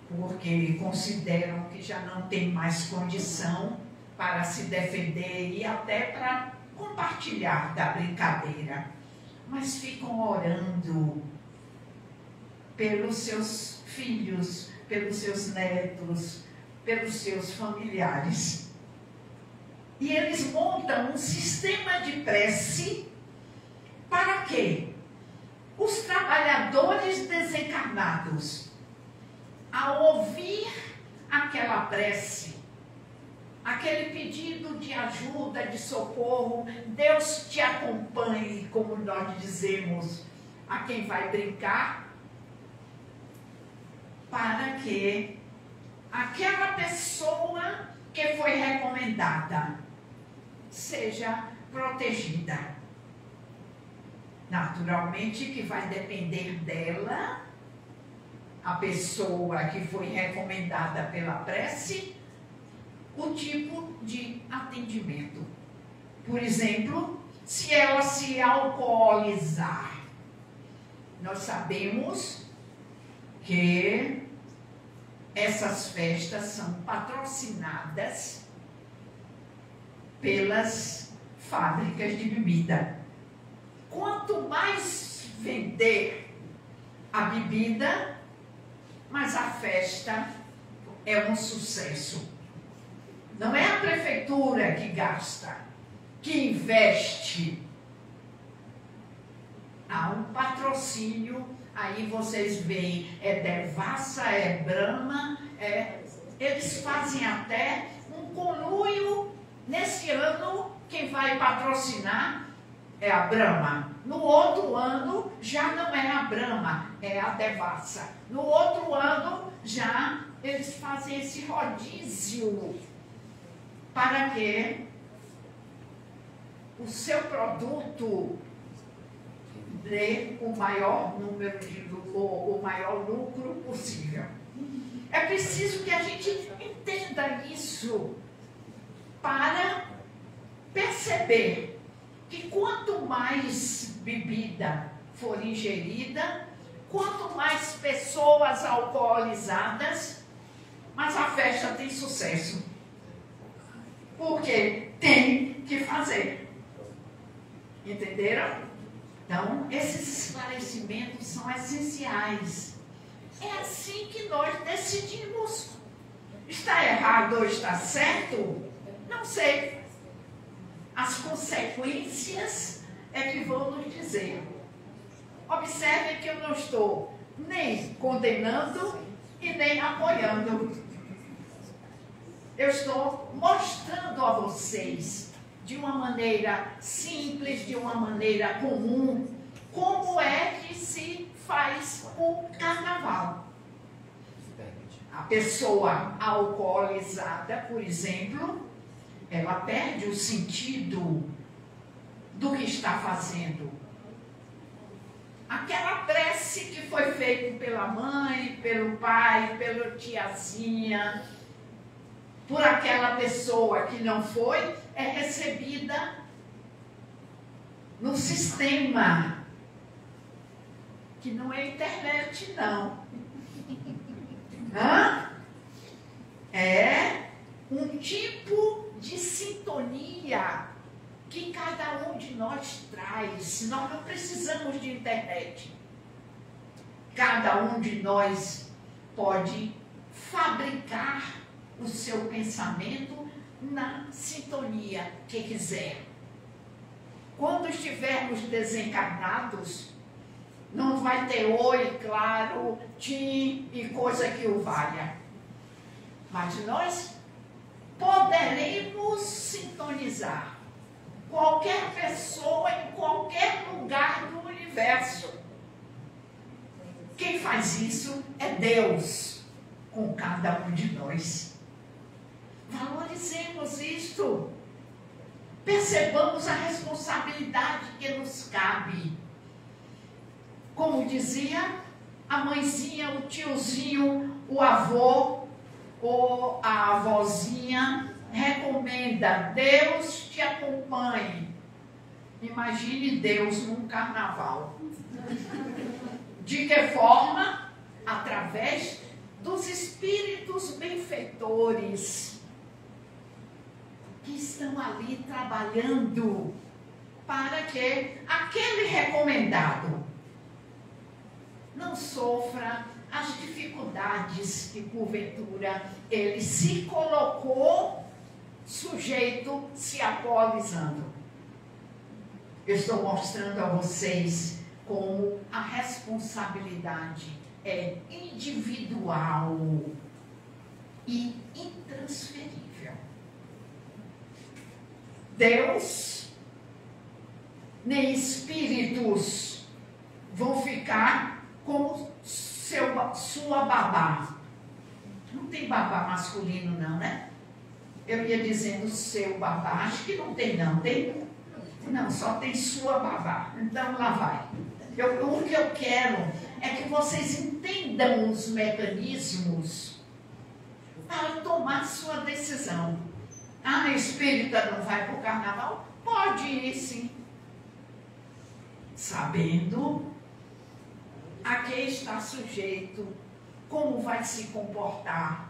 porque consideram que já não tem mais condição para se defender e até para compartilhar da brincadeira. Mas ficam orando pelos seus filhos, pelos seus netos, pelos seus familiares. E eles montam um sistema de prece para quê? Os trabalhadores desencarnados, ao ouvir aquela prece, aquele pedido de ajuda, de socorro, Deus te acompanhe, como nós dizemos a quem vai brincar, para que aquela pessoa que foi recomendada seja protegida. Naturalmente que vai depender dela, a pessoa que foi recomendada pela prece, o tipo de atendimento. Por exemplo, se ela se alcoolizar, nós sabemos que essas festas são patrocinadas pelas fábricas de bebida. Quanto mais vender a bebida, mais a festa é um sucesso. Não é a prefeitura que gasta, que investe. Há um patrocínio aí vocês veem, é Devassa, é Brahma, eles fazem até um conluio. Nesse ano, quem vai patrocinar é a Brahma. No outro ano, já não é a Brahma, é a Devassa. No outro ano, já eles fazem esse rodízio para que o seu produto dê o maior número o maior lucro possível. É preciso que a gente entenda isso para perceber que quanto mais bebida for ingerida, quanto mais pessoas alcoolizadas, mais a festa tem sucesso. Porque tem que fazer. Entenderam? Então, esses esclarecimentos são essenciais. É assim que nós decidimos. Está errado ou está certo? Não sei. As consequências é que vão nos dizer. Observem que eu não estou nem condenando e nem apoiando. Eu estou mostrando a vocês, de uma maneira simples, de uma maneira comum, como é que se faz o carnaval. A pessoa alcoolizada, por exemplo, ela perde o sentido do que está fazendo. Aquela prece que foi feita pela mãe, pelo pai, pela tiazinha, por aquela pessoa que não foi, é recebida no sistema, que não é internet, não. É um tipo de sintonia que cada um de nós traz. Nós não precisamos de internet. Cada um de nós pode fabricar o seu pensamento na sintonia que quiser. Quando estivermos desencarnados, não vai ter oi, claro, tim e coisa que o valha. Mas nós poderemos sintonizar qualquer pessoa em qualquer lugar do universo. Quem faz isso é Deus com cada um de nós. Valorizemos isto. Percebamos a responsabilidade que nos cabe. Como dizia a mãezinha, o tiozinho, o avô ou a avózinha recomenda: Deus te acompanhe. Imagine Deus num carnaval. De que forma? Através dos espíritos benfeitores que estão ali trabalhando para que aquele recomendado não sofra as dificuldades que porventura ele se colocou sujeito, se alcoolizando. Eu estou mostrando a vocês como a responsabilidade é individual e intransferível. Deus nem espíritos vão ficar como sua babá. Não tem babá masculino não, né? Eu ia dizendo seu babá, acho que não tem não, tem? Não, só tem sua babá. Então lá vai. O que eu quero é que vocês entendam os mecanismos para tomar sua decisão. Ah, espírita não vai para o carnaval? Pode ir sim. Sabendo a que está sujeito, como vai se comportar,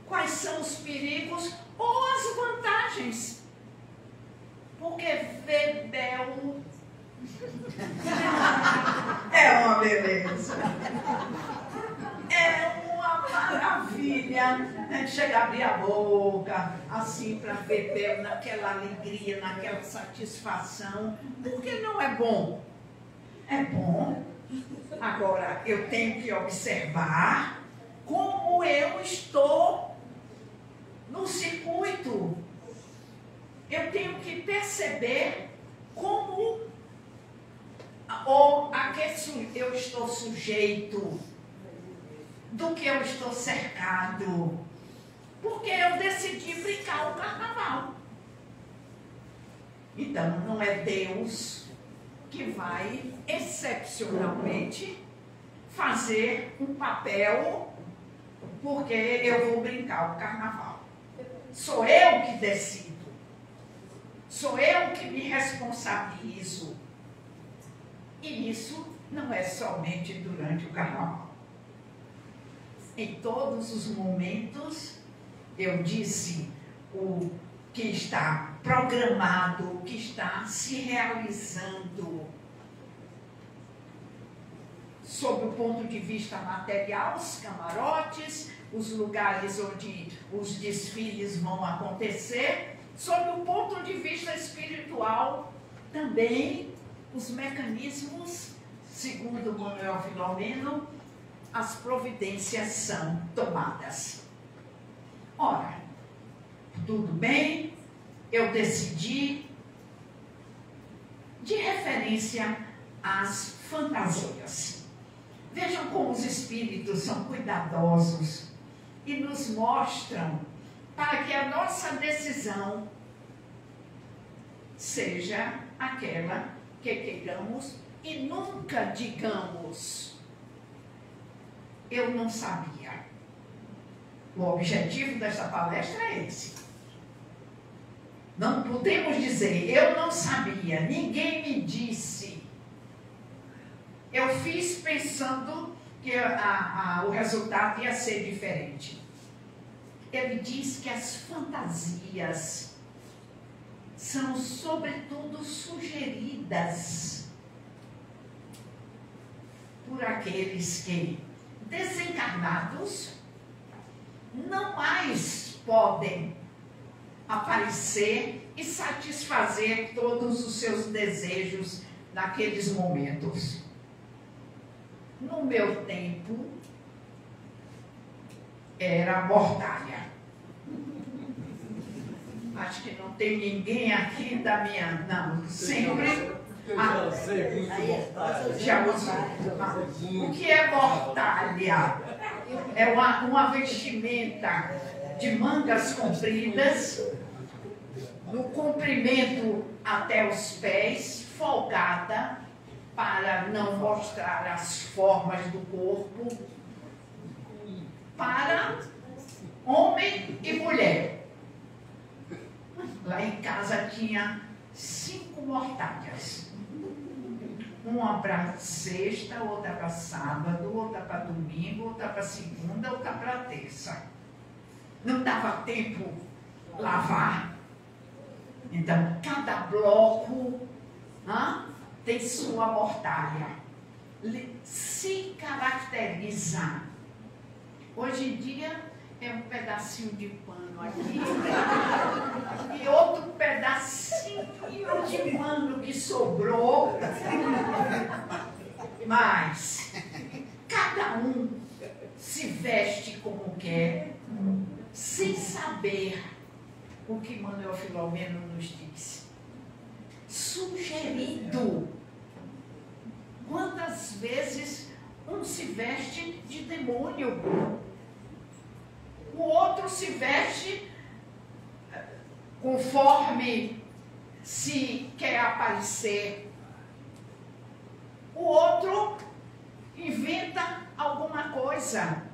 quais são os perigos ou as vantagens. Porque Bebel é uma beleza. É uma maravilha. A gente chega a abrir a boca, assim, para beber naquela alegria, naquela satisfação. Porque não é bom. É bom Agora, eu tenho que observar como eu estou no circuito. Eu tenho que perceber como ou a que eu estou sujeito, do que eu estou cercado. Porque eu decidi brincar o carnaval. Então, não é Deus que vai excepcionalmente fazer um papel porque eu vou brincar o carnaval. Sou eu que decido. Sou eu que me responsabilizo. E isso não é somente durante o carnaval. Em todos os momentos, eu disse o que está programado, o que está se realizando. Sob o ponto de vista material, os camarotes, os lugares onde os desfiles vão acontecer. Sob o ponto de vista espiritual, também os mecanismos, segundo Manuel Filomeno, as providências são tomadas. Ora, tudo bem, eu decidi, de referência às fantasias. Vejam como os espíritos são cuidadosos e nos mostram para que a nossa decisão seja aquela que queiramos e nunca digamos, eu não sabia. O objetivo desta palestra é esse. Não podemos dizer, eu não sabia, ninguém me disse. Eu fiz pensando que o resultado ia ser diferente. Ele diz que as fantasias são, sobretudo, sugeridas por aqueles que, desencarnados, não mais podem aparecer e satisfazer todos os seus desejos naqueles momentos. No meu tempo, era mortalha. Acho que não tem ninguém aqui da minha... Não, sempre... Já usou. O que é mortalha? É uma vestimenta de mangas compridas, no comprimento até os pés, folgada, para não mostrar as formas do corpo, para homem e mulher. Lá em casa tinha 5 mortalhas. Uma para sexta, outra para sábado, outra para domingo, outra para segunda, outra para terça. Não dava tempo lavar. Então, cada bloco tem sua mortalha. Se caracteriza. Hoje em dia é um pedacinho de pano aqui e outro pedacinho de pano que sobrou. Mas cada um se veste como quer, sem saber o que Manuel Filomeno nos disse. Sugerido. Quantas vezes um se veste de demônio, o outro se veste conforme se quer aparecer, o outro inventa alguma coisa,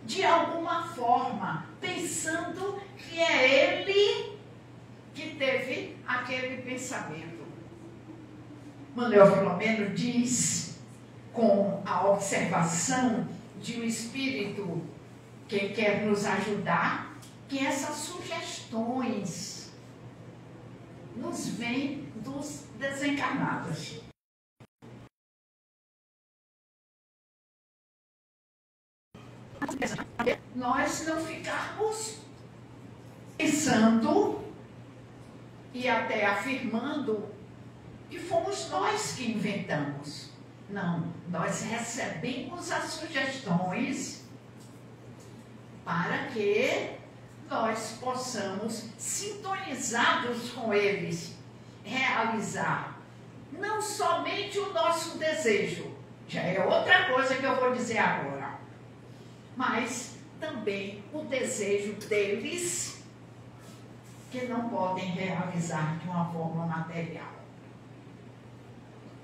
de alguma forma, pensando que é ele que teve aquele pensamento. Manuel Filomeno diz, com a observação de um espírito que quer nos ajudar, que essas sugestões nos vêm dos desencarnados. Nós não ficarmos pensando e até afirmando que fomos nós que inventamos. Não, nós recebemos as sugestões para que nós possamos, sintonizados com eles, realizar não somente o nosso desejo, já é outra coisa que eu vou dizer agora, mas também o desejo deles, que não podem realizar de uma forma material.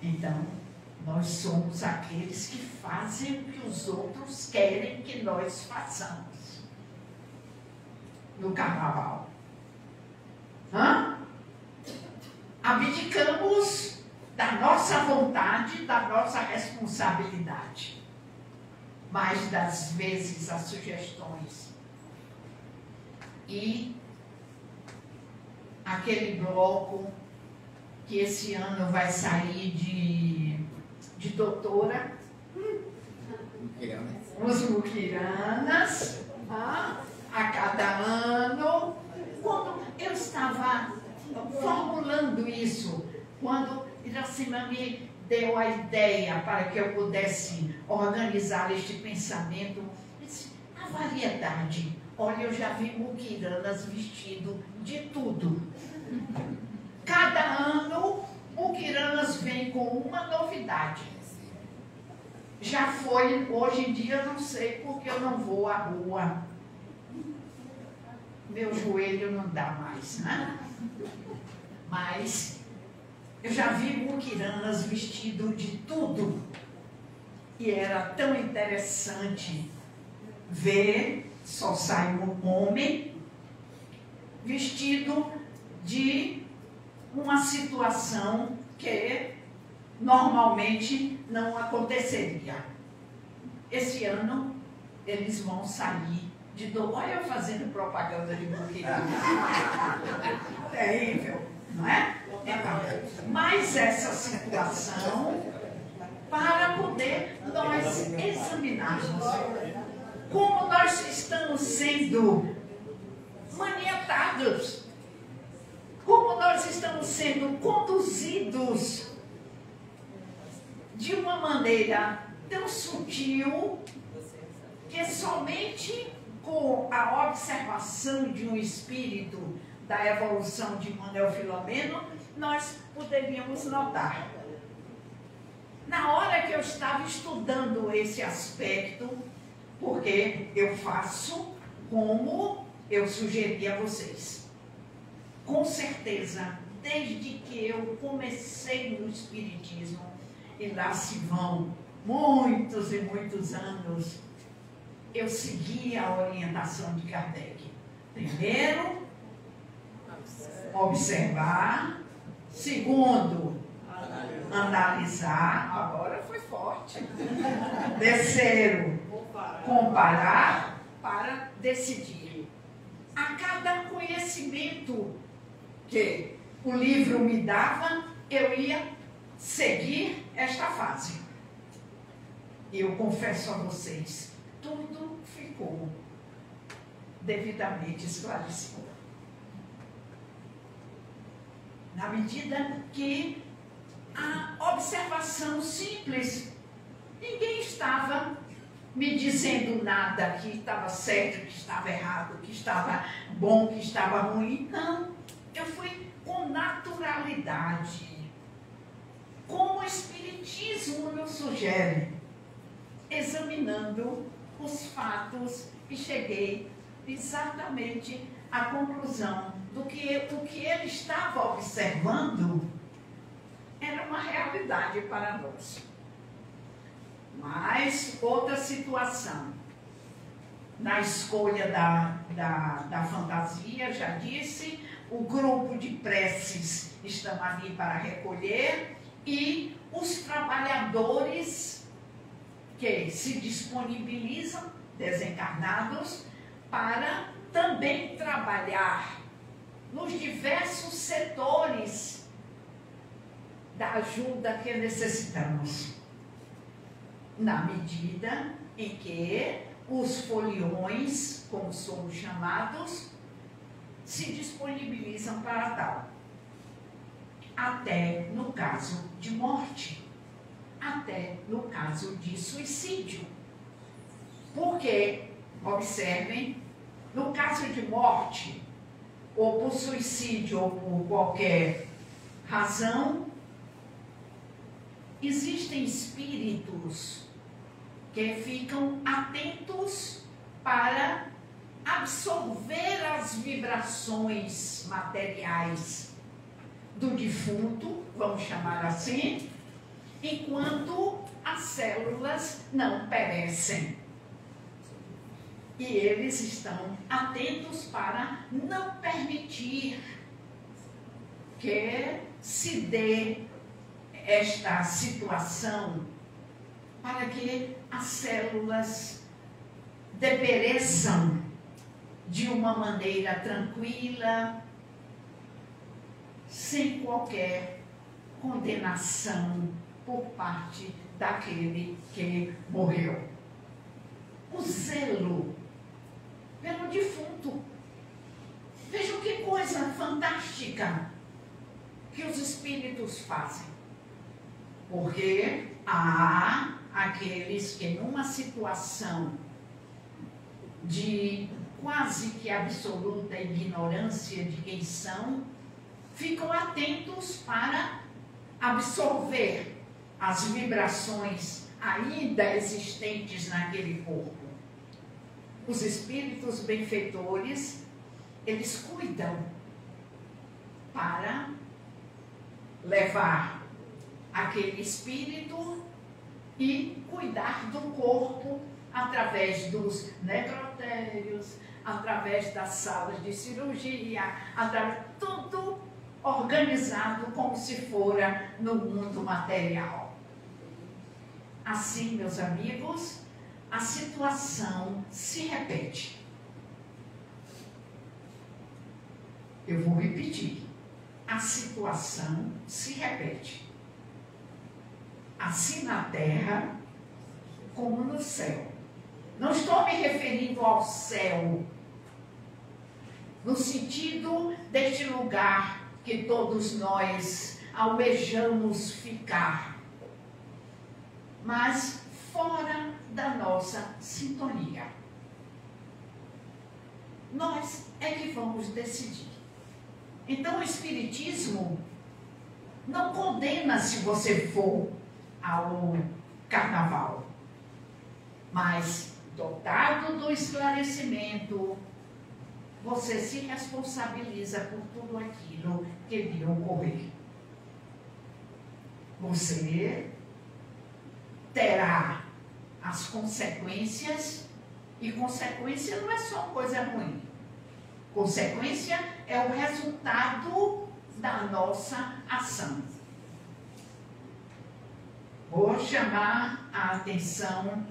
Então, nós somos aqueles que fazem o que os outros querem que nós façamos no carnaval. Abdicamos da nossa vontade, da nossa responsabilidade. Mais das vezes as sugestões. E aquele bloco que esse ano vai sair de doutora, os muquiranas, a cada ano. Quando eu estava formulando isso, quando Iracema me deu a ideia para que eu pudesse organizar este pensamento, eu disse, a variedade. Olha, eu já vi muquiranas vestido de tudo. Cada ano, muquiranas vem com uma novidade. Já foi, hoje em dia, não sei porque eu não vou à rua. Meu joelho não dá mais, né? Mas eu já vi muquiranas vestido de tudo. E era tão interessante ver, só sai um homem vestido de uma situação que normalmente não aconteceria. Esse ano eles vão sair de olha eu fazendo propaganda de muquirana. Terrível, não é? Então, mas essa situação para poder nós examinarmos como nós estamos sendo maniatados, como nós estamos sendo conduzidos de uma maneira tão sutil que somente com a observação de um espírito da evolução de Manuel Filomeno nós poderíamos notar. Na hora que eu estava estudando esse aspecto, porque eu faço como eu sugeri a vocês. Com certeza, desde que eu comecei no Espiritismo, e lá se vão muitos e muitos anos, eu segui a orientação de Kardec. Primeiro, observar. Segundo, analisar. Agora foi forte. Terceiro, comparar para decidir. A cada conhecimento que o livro me dava, eu ia seguir esta fase. E eu confesso a vocês, tudo ficou devidamente esclarecido. Na medida que a observação simples, ninguém estava me dizendo nada que estava certo, que estava errado, que estava bom, que estava ruim. Não, eu fui com naturalidade, como o Espiritismo nos sugere, examinando os fatos e cheguei exatamente à conclusão do que o que ele estava observando era uma realidade para nós. Mas outra situação, na escolha da fantasia, já disse, o grupo de preces estão ali para recolher e os trabalhadores que se disponibilizam, desencarnados, para também trabalhar nos diversos setores da ajuda que necessitamos, na medida em que os foliões, como somos chamados, se disponibilizam para tal. Até no caso de morte, a até no caso de suicídio. Porque, observem, no caso de morte, ou por suicídio, ou por qualquer razão, existem espíritos que ficam atentos para absorver as vibrações materiais do defunto, vamos chamar assim, enquanto as células não perecem. E eles estão atentos para não permitir que se dê esta situação, para que as células depereçam de uma maneira tranquila, sem qualquer condenação por parte daquele que morreu. O zelo pelo defunto. Vejam que coisa fantástica que os espíritos fazem. Porque há aqueles que numa situação de quase que absoluta ignorância de quem são, ficam atentos para absorver as vibrações ainda existentes naquele corpo. Os espíritos benfeitores, eles cuidam para levar aquele espírito e cuidar do corpo através dos necrotérios, através das salas de cirurgia, tudo organizado como se fora no mundo material. Assim, meus amigos, a situação se repete. Eu vou repetir. A situação se repete. Assim na terra como no céu. Não estou me referindo ao céu no sentido deste lugar que todos nós almejamos ficar, mas fora da nossa sintonia. Nós é que vamos decidir. Então o Espiritismo não condena se você for ao carnaval, mas dotado do esclarecimento, você se responsabiliza por tudo aquilo que lhe ocorrer. Você terá as consequências, e consequência não é só coisa ruim. Consequência é o resultado da nossa ação. Vou chamar a atenção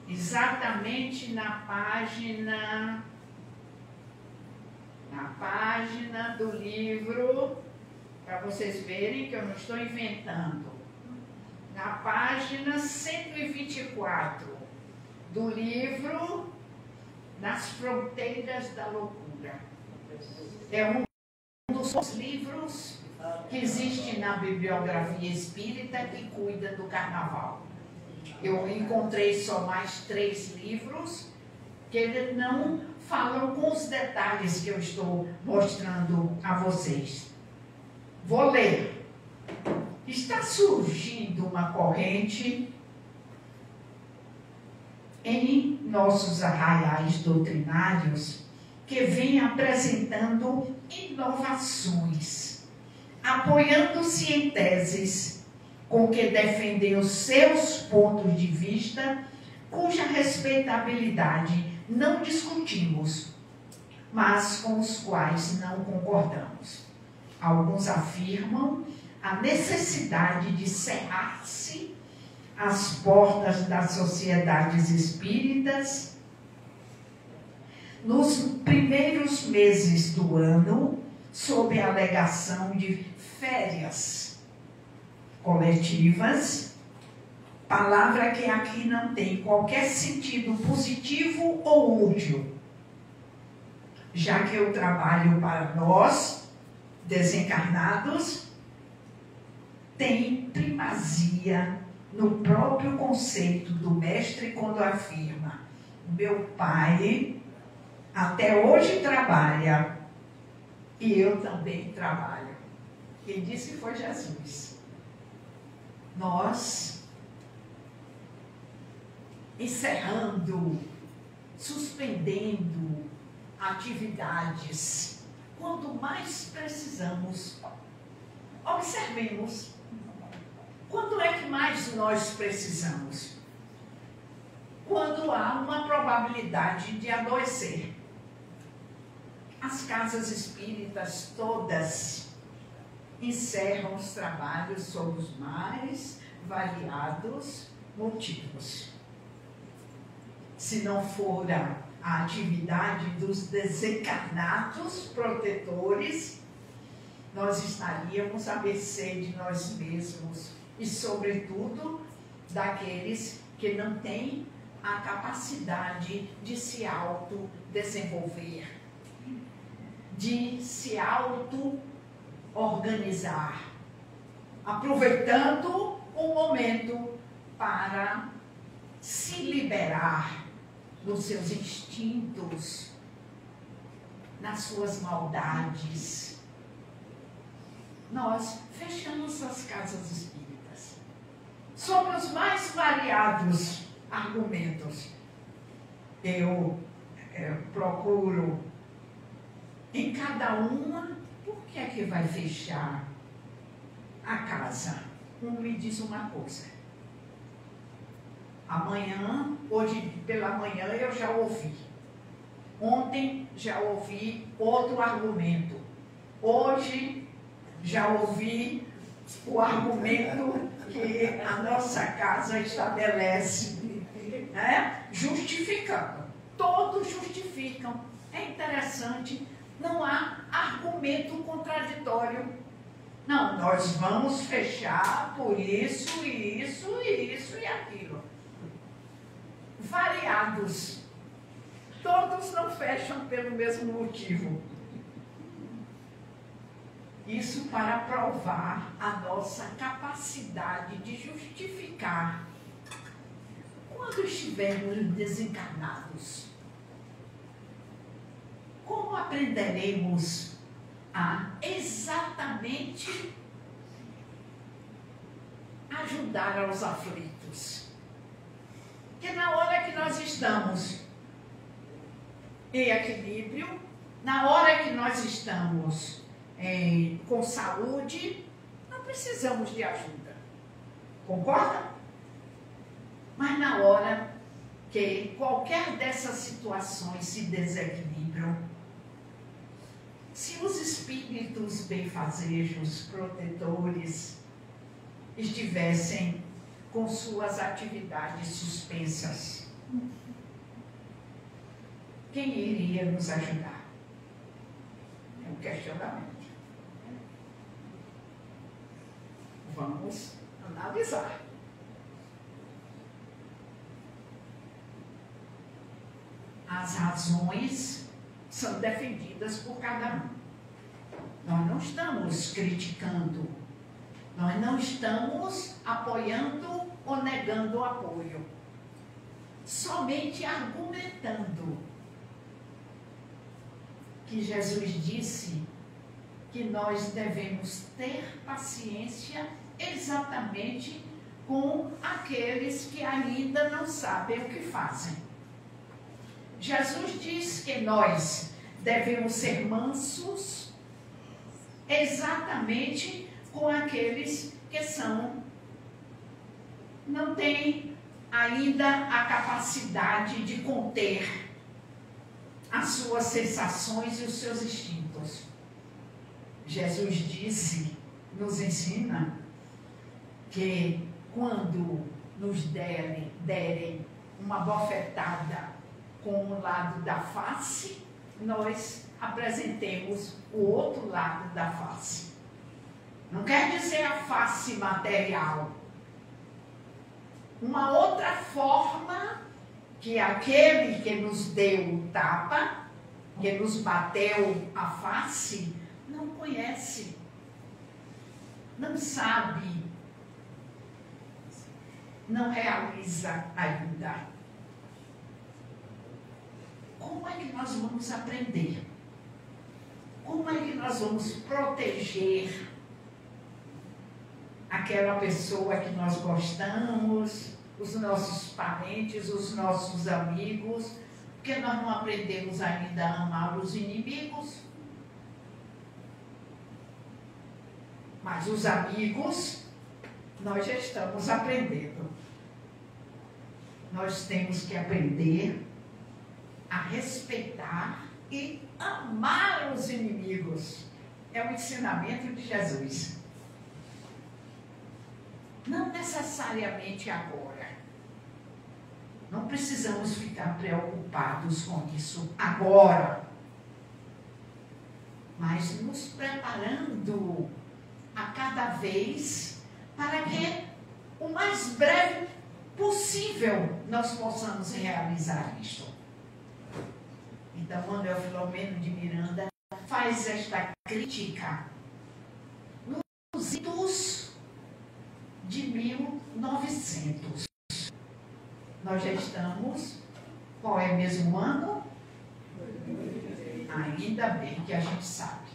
exatamente na página do livro, para vocês verem que eu não estou inventando. Na página 124 do livro Nas Fronteiras da Loucura. É um dos livros que existe na bibliografia espírita que cuida do carnaval. Eu encontrei só mais 3 livros que não falam com os detalhes que eu estou mostrando a vocês. Vou ler. Está surgindo uma corrente em nossos arraiais doutrinários que vem apresentando inovações, apoiando-se em teses com que defendem os seus pontos de vista, cuja respeitabilidade não discutimos, mas com os quais não concordamos. Alguns afirmam a necessidade de cerrar-se as portas das sociedades espíritas nos primeiros meses do ano, sob a alegação de férias coletivas, palavra que aqui não tem qualquer sentido positivo ou útil, já que o trabalho para nós, desencarnados, tem primazia no próprio conceito do mestre quando afirma: meu pai até hoje trabalha e eu também trabalho. Quem disse foi Jesus. Nós, encerrando, suspendendo atividades, quando mais precisamos, observemos. Quando é que mais nós precisamos? Quando há uma probabilidade de adoecer. As casas espíritas todas encerram os trabalhos sob os mais variados motivos. Se não for a atividade dos desencarnados protetores, nós estaríamos à mercê de nós mesmos e, sobretudo, daqueles que não têm a capacidade de se autodesenvolver, de se auto-organizar, aproveitando o momento para se liberar dos seus instintos, nas suas maldades. Nós fechamos as casas espíritas sobre os mais variados argumentos. Eu procuro em cada uma. Por que é que vai fechar a casa? Um me diz uma coisa. Amanhã, hoje pela manhã eu já ouvi. Ontem já ouvi outro argumento. Hoje já ouvi o argumento que a nossa casa estabelece, né? Justificando. Todos justificam. É interessante, não há argumento contraditório. Não, nós vamos fechar por isso, isso, isso e aquilo. Variados. Todos não fecham pelo mesmo motivo. Isso para provar a nossa capacidade de justificar. Quando estivermos desencarnados, como aprenderemos a exatamente ajudar aos aflitos? Porque na hora que nós estamos em equilíbrio, na hora que nós estamos com saúde, não precisamos de ajuda. Concorda? Mas na hora que qualquer dessas situações se desequilibram, se os espíritos benfazejos, protetores, estivessem com suas atividades suspensas, quem iria nos ajudar? É um questionamento. Vamos analisar. As razões são defendidas por cada um. Nós não estamos criticando, nós não estamos apoiando ou negando o apoio, somente argumentando que Jesus disse que nós devemos ter paciência exatamente com aqueles que ainda não sabem o que fazem. Jesus diz que nós devemos ser mansos exatamente com aqueles que não têm ainda a capacidade de conter as suas sensações e os seus instintos. Jesus disse, nos ensina, que quando nos derem uma bofetada com um lado da face, nós apresentemos o outro lado da face. Não quer dizer a face material. Uma outra forma que aquele que nos deu o tapa, que nos bateu a face, não conhece, não sabe não realiza ainda. Como é que nós vamos aprender? Como é que nós vamos proteger aquela pessoa que nós gostamos, os nossos parentes, os nossos amigos, porque nós não aprendemos ainda a amar os inimigos? Mas os amigos, nós já estamos aprendendo. Nós temos que aprender a respeitar e amar os inimigos. É o ensinamento de Jesus. Não necessariamente agora. Não precisamos ficar preocupados com isso agora. Mas nos preparando a cada vez para que o mais breve possível nós possamos realizar isto. Então, Manuel Filomeno de Miranda faz esta crítica nos idos de 1900. Nós já estamos, qual é mesmo o ano? Ainda bem que a gente sabe.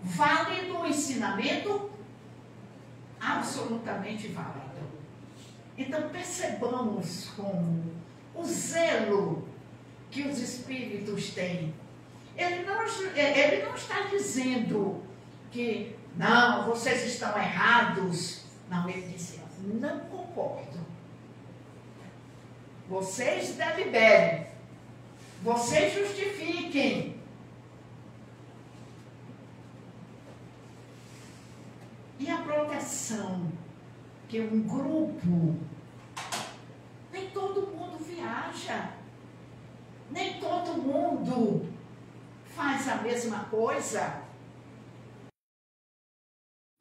Válido o ensinamento? Absolutamente válido. Então percebamos com o zelo que os Espíritos têm. Ele não está dizendo que, não, vocês estão errados. Não, ele disse, não concordo. Vocês deliberem. Vocês justifiquem. E a proteção que um grupo, nem todo mundo viaja, nem todo mundo faz a mesma coisa,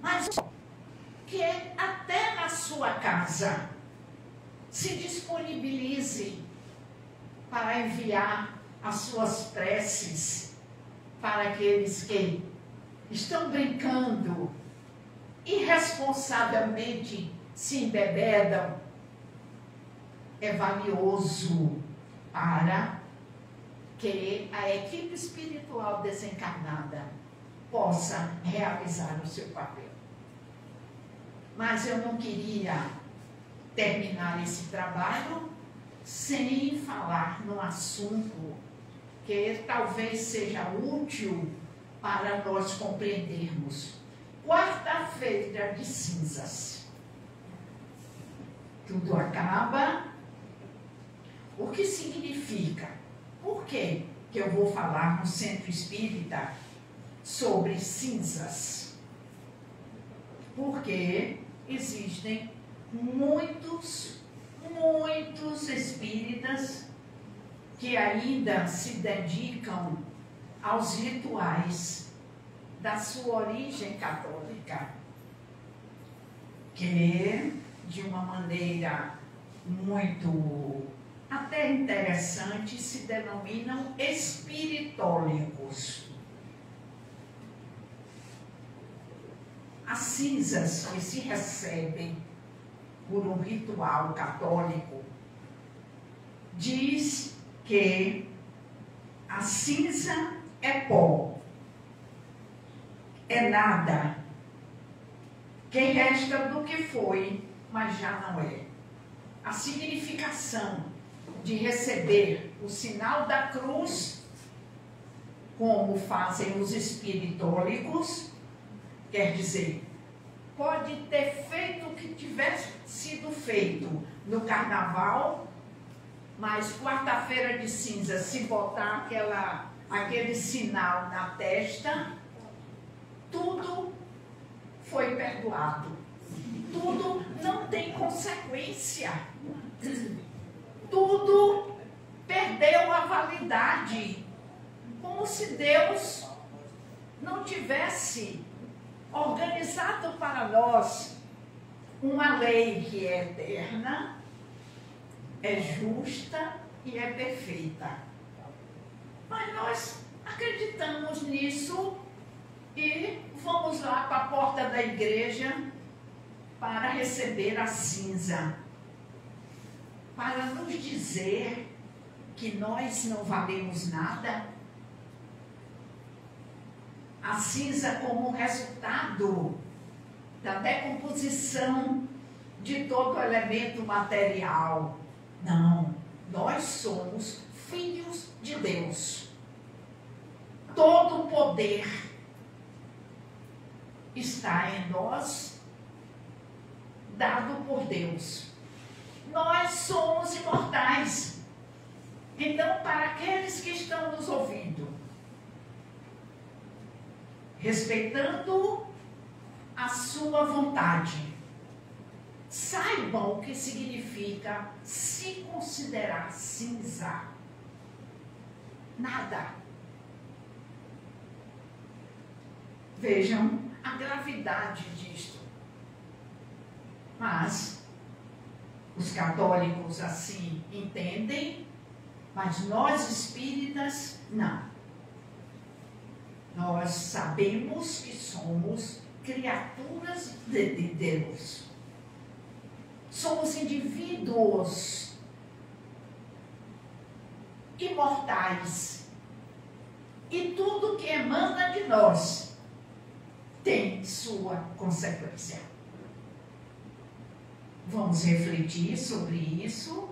mas que até na sua casa se disponibilize para enviar as suas preces para aqueles que estão brincando, irresponsavelmente se embebedam. É valioso para que a equipe espiritual desencarnada possa realizar o seu papel. Mas eu não queria terminar esse trabalho sem falar num assunto que talvez seja útil para nós compreendermos. Quarta-feira de cinzas. Tudo acaba. O que significa? Por que eu vou falar no Centro Espírita sobre cinzas? Porque existem muitos espíritas que ainda se dedicam aos rituais da sua origem católica, que de uma maneira muito até interessante se denominam espiritólicos. As cinzas que se recebem por um ritual católico diz que a cinza é pó, é nada, que resta do que foi, mas já não é. A significação de receber o sinal da cruz, como fazem os espiritólicos, quer dizer, pode ter feito o que tivesse sido feito no carnaval, mas quarta-feira de cinza, se botar aquele sinal na testa, tudo foi perdoado. Tudo não tem consequência. Tudo perdeu a validade. Como se Deus não tivesse organizado para nós uma lei que é eterna, é justa e é perfeita. Mas nós acreditamos nisso e vamos lá para a porta da igreja para receber a cinza, para nos dizer que nós não valemos nada. A cinza como resultado da decomposição de todo elemento material. Não, nós somos filhos de Deus. Todo o poder está em nós, dado por Deus. Nós somos imortais. Então, para aqueles que estão nos ouvindo, respeitando a sua vontade, saibam o que significa se considerar cinza. Nada. Vejam a gravidade disto. Mas os católicos assim entendem, mas nós espíritas não. Nós sabemos que somos criaturas de Deus. Somos indivíduos imortais. E tudo que emana de nós tem sua consequência. Vamos refletir sobre isso.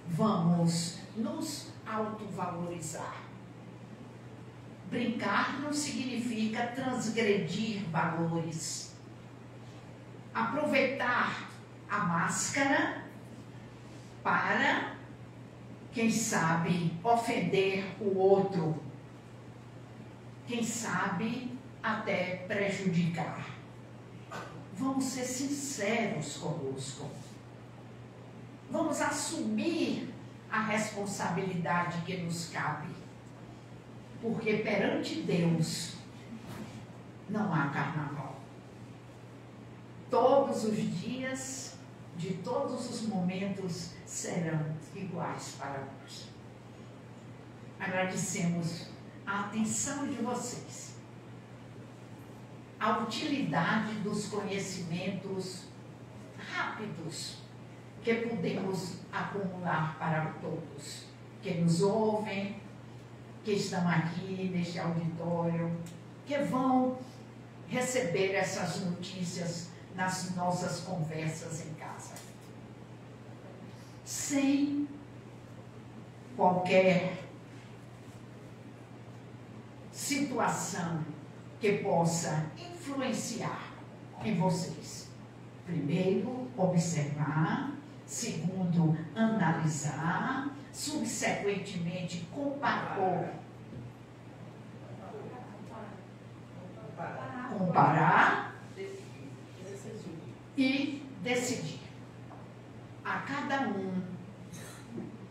Vamos nos autovalorizar. Brincar não significa transgredir valores. Aproveitar a máscara para, quem sabe, ofender o outro. Quem sabe, até prejudicar. Vamos ser sinceros conosco. Vamos assumir a responsabilidade que nos cabe. Porque perante Deus não há carnaval. Todos os dias, de todos os momentos, serão iguais para nós. Agradecemos a atenção de vocês, a utilidade dos conhecimentos rápidos que podemos acumular para todos que nos ouvem, que estão aqui neste auditório, que vão receber essas notícias nas nossas conversas em casa. Sem qualquer situação que possa influenciar em vocês. Primeiro, observar. Segundo, analisar. Subsequentemente, comparar e decidir. A cada um,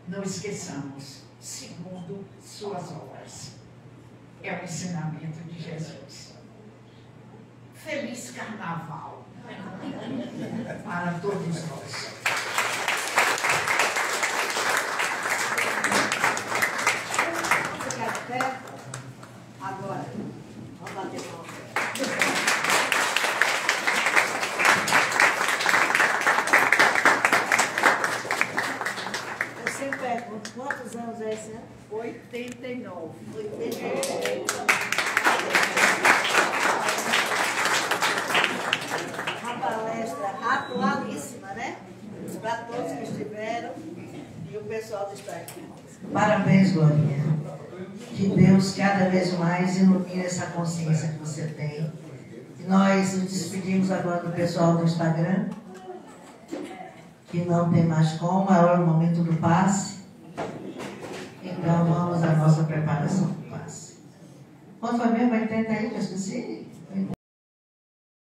não esqueçamos, segundo suas obras. É o ensinamento de Jesus. Feliz Carnaval para todos nós. Agora, vamos bater palma. Eu sempre pergunto, quantos anos é esse ano? 89. 89. Uma palestra atualíssima, né? Para todos que estiveram e o pessoal do Instagram. Parabéns, Glorinha. Que Deus cada vez mais ilumine essa consciência que você tem. E nós nos despedimos agora do pessoal do Instagram, que não tem mais como, é o momento do passe. Então vamos à nossa preparação do passe. Quanto foi mesmo? 80 aí, que eu esqueci?